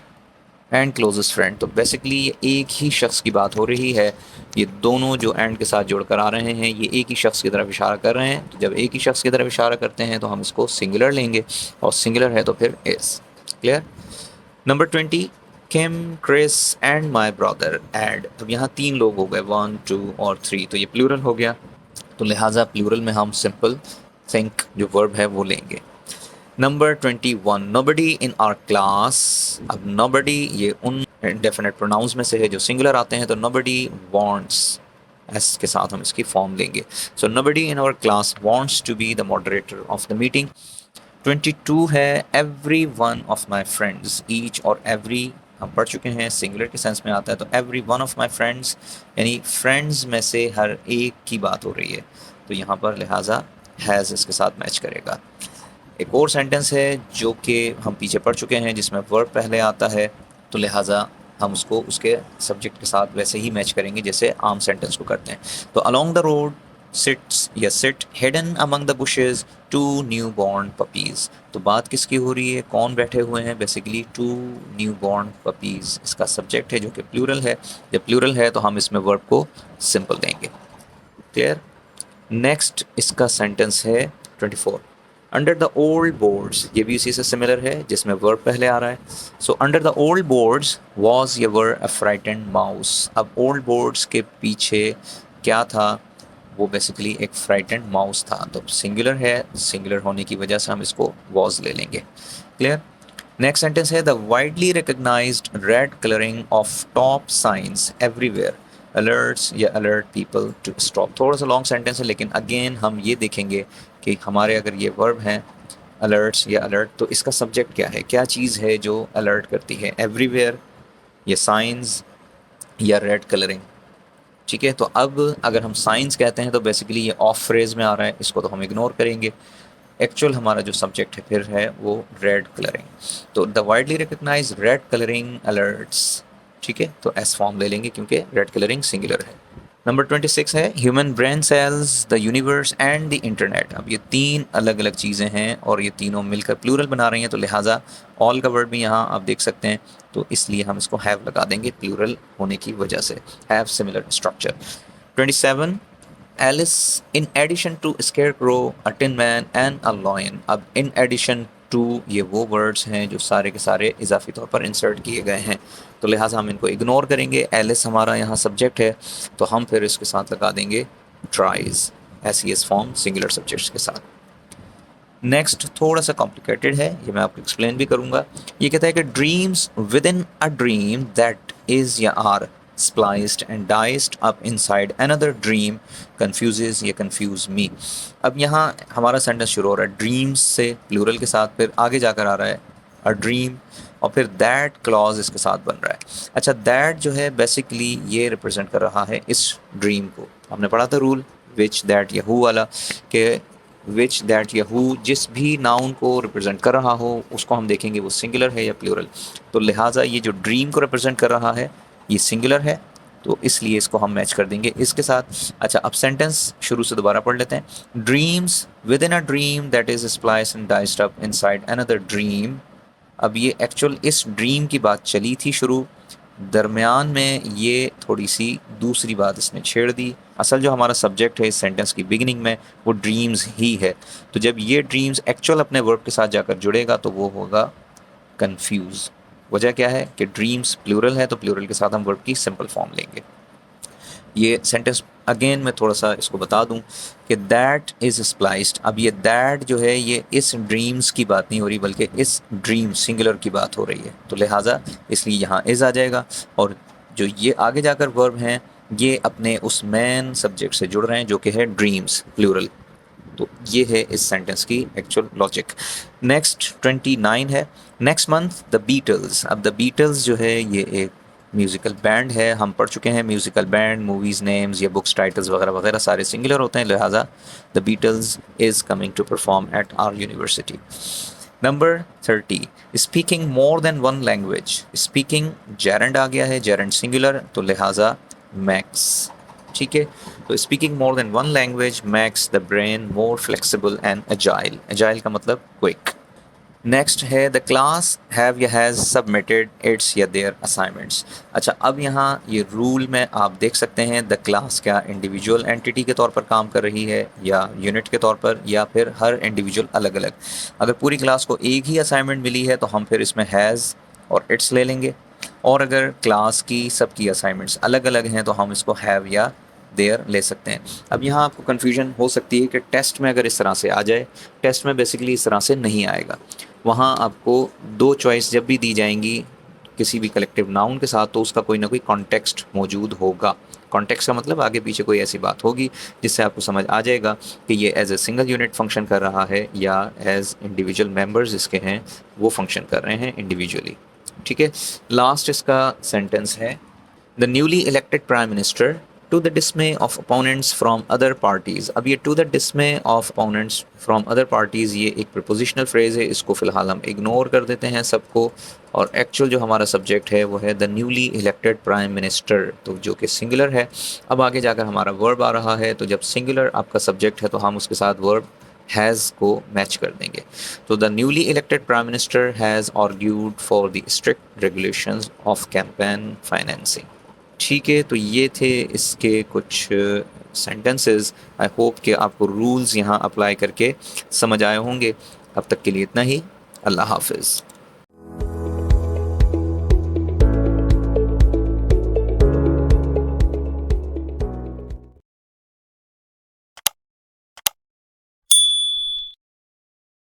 and closest friend, तो बेसिकली ये एक ही शख्स की बात हो रही है। ये दोनों जो एंड के साथ जोड़कर आ रहे हैं ये एक ही शख्स की तरफ इशारा कर रहे हैं, तो जब एक ही शख्स की तरफ इशारा करते हैं तो हम इसको सिंगुलर लेंगे और सिंगुलर है तो फिर is. Clear? Number 20 Kim, Chris and my brother Ed. अब यहाँ 3 लोग हो गए, 1 2 और 3, तो ये प्लूरल हो गया, तो लिहाजा प्लूरल में हम सिंपल थिंक जो वर्ब है वो लेंगे। Number 21 nobody in our class. अब नोबडी ये उन इंडेफिनिट प्रोनाउंस में से है जो सिंगुलर आते हैं, तो नोबडी वांट्स, एस के साथ हम इसकी फॉर्म लेंगे। So nobody in our class wants to be the moderator of the meeting. 22 है every one of my friends. Each और एवरी हम पढ़ चुके हैं, सिंगुलर के सेंस में आता है, तो every one of my friends यानी फ्रेंड्स में से हर एक की बात हो रही है, तो यहाँ पर लिहाजा हैज़ इसके साथ मैच करेगा। एक और सेंटेंस है जो कि हम पीछे पढ़ चुके हैं जिसमें वर्ब पहले आता है, तो लिहाजा हम उसको उसके सब्जेक्ट के साथ वैसे ही मैच करेंगे जैसे आम सेंटेंस को करते हैं। तो अलोंग द रोड सिट्स या sit hidden among the bushes 2 new born puppies. तो बात किसकी हो रही है, कौन बैठे हुए हैं? बेसिकली 2 न्यू बॉर्न पपीज़ इसका सब्जेक्ट है जो कि प्लूरल है। जब प्लूरल है तो हम इसमें वर्ब को सिंपल देंगे। क्लियर? नेक्स्ट इसका सेंटेंस है 24 अंडर द ओल्ड बोर्ड्स। ये भी इसी से सिमिलर है जिसमें वर्ब पहले आ रहा है। So under the old boards was ever a frightened mouse. अब ओल्ड बोर्ड्स के पीछे क्या था? वो बेसिकली एक फ्राइटेंड माउस था, तो सिंगुलर है, सिंगुलर होने की वजह से हम इसको वॉज ले लेंगे। क्लियर? नेक्स्ट सेंटेंस है the widely recognised red colouring of top signs everywhere alerts या अलर्ट पीपल टू स्टॉप। थोड़ा सा लॉन्ग सेंटेंस है लेकिन अगेन हम ये देखेंगे कि हमारे अगर ये वर्ब हैं अलर्ट्स या अलर्ट, तो इसका सब्जेक्ट क्या है, क्या चीज़ है जो अलर्ट करती है, एवरीवेयर या साइंस या रेड कलरिंग। ठीक है, तो अब अगर हम साइंस कहते हैं तो बेसिकली ये ऑफ फ्रेज में आ रहा है, इसको तो हम इग्नोर करेंगे। एक्चुअल हमारा जो सब्जेक्ट है फिर है वो रेड कलरिंग, तो the widely recognise red colouring alerts. ठीक है, तो एस फॉर्म ले लेंगे क्योंकि रेड कलरिंग सिंगुलर है। नंबर 26 है human brain cells, the universe and the internet. अब ये तीन अलग अलग चीज़ें हैं और ये तीनों मिलकर प्लूरल बना रही हैं, तो लिहाजा ऑल का वर्ड भी यहाँ आप देख सकते हैं, तो इसलिए हम इसको हैव लगा देंगे प्लूरल होने की वजह से, have similar structure. 27 Alice in addition to scarecrow, a tin man and a lion. अब इन एडिशन टू ये वो वर्ड्स हैं जो सारे के सारे इजाफी तौर पर इंसर्ट किए गए हैं, तो लिहाजा हम इनको इग्नोर करेंगे। एलिस हमारा यहाँ सब्जेक्ट है, तो हम फिर इसके साथ लगा देंगे tries, S form singular subjects के साथ। नेक्स्ट थोड़ा सा कॉम्प्लिकेटेड है, ये मैं आपको एक्सप्लेन भी करूँगा। ये कहता है कि dreams within a dream that is या are spliced and diced up inside another dream confuses या confuse me। अब यहाँ हमारा सेंटेंस शुरू हो रहा है ड्रीम्स से प्लूरल के साथ, फिर आगे जाकर आ रहा है अ ड्रीम और फिर दैट क्लॉज इसके साथ बन रहा है। अच्छा, दैट जो है बेसिकली ये रिप्रेजेंट कर रहा है इस ड्रीम को। हमने पढ़ा था रूल विच दैट या हु वाला, कि विच दैट या हु जिस भी नाउन को रिप्रेजेंट कर रहा हो उसको हम देखेंगे वो सिंगुलर है या प्लूरल। तो लिहाजा ये जो ड्रीम को रिप्रेजेंट कर रहा है ये सिंगुलर है, तो इसलिए इसको हम मैच कर देंगे इसके साथ। अच्छा, अब सेंटेंस शुरू से दोबारा पढ़ लेते हैं। Dreams within a dream that is spliced and diced up inside another dream. अब ये एक्चुअल इस ड्रीम की बात चली थी शुरू, दरमियान में ये थोड़ी सी दूसरी बात इसने छेड़ दी। असल जो हमारा सब्जेक्ट है इस सेंटेंस की बिगिनिंग में वो ड्रीम्स ही है, तो जब ये ड्रीम्स एक्चुअल अपने वर्ब के साथ जाकर जुड़ेगा तो वो होगा कंफ्यूज। वजह क्या है कि ड्रीम्स प्लूरल है, तो प्लूरल के साथ हम वर्ब की सिंपल फॉर्म लेंगे। ये सेंटेंस अगेन मैं थोड़ा सा इसको बता दूं कि दैट इज़ स्प्लाइस्ड। अब ये दैट जो है ये इस ड्रीम्स की बात नहीं हो रही बल्कि इस ड्रीम सिंगुलर की बात हो रही है, तो लिहाजा इसलिए यहाँ इज़ आ जाएगा। और जो ये आगे जाकर वर्ब हैं ये अपने उस मेन सब्जेक्ट से जुड़ रहे हैं जो कि है ड्रीम्स प्लूरल। तो ये है इस सेंटेंस की एक्चुअल लॉजिक। नेक्स्ट 29 है नेक्स्ट मंथ द बीटल्स। अब द बीटल्स जो है ये एक म्यूज़िकल बैंड है, हम पढ़ चुके हैं म्यूज़िकल बैंड, मूवीज़ नेम्स या बुक्स टाइटल्स वगैरह वगैरह सारे सिंगुलर होते हैं, लिहाजा the Beatles is coming to perform at our university. Number 30 speaking more than one language. Speaking gerund आ गया है, जेरेंड सिंगुलर, तो लिहाजा मैक्स। ठीक है, तो speaking more than one language max the brain more flexible and agile. Agile का मतलब क्विक। नेक्स्ट है द क्लास हैव या हैज़ सबमिटेड इट्स या देयर असाइनमेंट्स। अच्छा, अब यहाँ ये रूल में आप देख सकते हैं द क्लास क्या इंडिविजुअल एंटिटी के तौर पर काम कर रही है या यूनिट के तौर पर, या फिर हर इंडिविजुअल अलग अलग। अगर पूरी क्लास को एक ही असाइनमेंट मिली है तो हम फिर इसमें हैज़ और इट्स ले लेंगे, और अगर क्लास की सबकी असाइनमेंट्स अलग अलग हैं तो हम इसको हैव या देयर ले सकते हैं। अब यहाँ आपको कन्फ्यूजन हो सकती है कि टेस्ट में अगर इस तरह से आ जाए, टेस्ट में बेसिकली इस तरह से नहीं आएगा। वहाँ आपको दो चॉइस जब भी दी जाएंगी किसी भी कलेक्टिव नाउन के साथ तो उसका कोई ना कोई कॉन्टेक्स्ट मौजूद होगा। कॉन्टेक्स्ट का मतलब आगे पीछे कोई ऐसी बात होगी जिससे आपको समझ आ जाएगा कि ये as a single unit function कर रहा है या एज इंडिविजुअल मेंबर्स इसके हैं वो फंक्शन कर रहे हैं इंडिविजुअली। ठीक है, लास्ट इसका सेंटेंस है the newly elected prime minister to the dismay of opponents from other parties. अब ये to the dismay of opponents from other parties ये एक प्रपोजिशनल फ्रेज़ है, इसको फ़िलहाल हम इग्नोर कर देते हैं सबको, और एक्चुअल जो हमारा सब्जेक्ट है वो है the newly elected prime minister, तो जो कि सिंगुलर है। अब आगे जाकर हमारा वर्ब आ रहा है, तो जब सिंगुलर आपका सब्जेक्ट है तो हम उसके साथ वर्ब हैज़ को मैच कर देंगे। तो the newly elected prime minister has argued for the strict regulations of campaign financing. ठीक है, तो ये थे इसके कुछ सेंटेंसेस। आई होप कि आपको रूल्स यहाँ अप्लाई करके समझ आए होंगे। अब तक के लिए इतना ही। अल्लाह हाफिज़।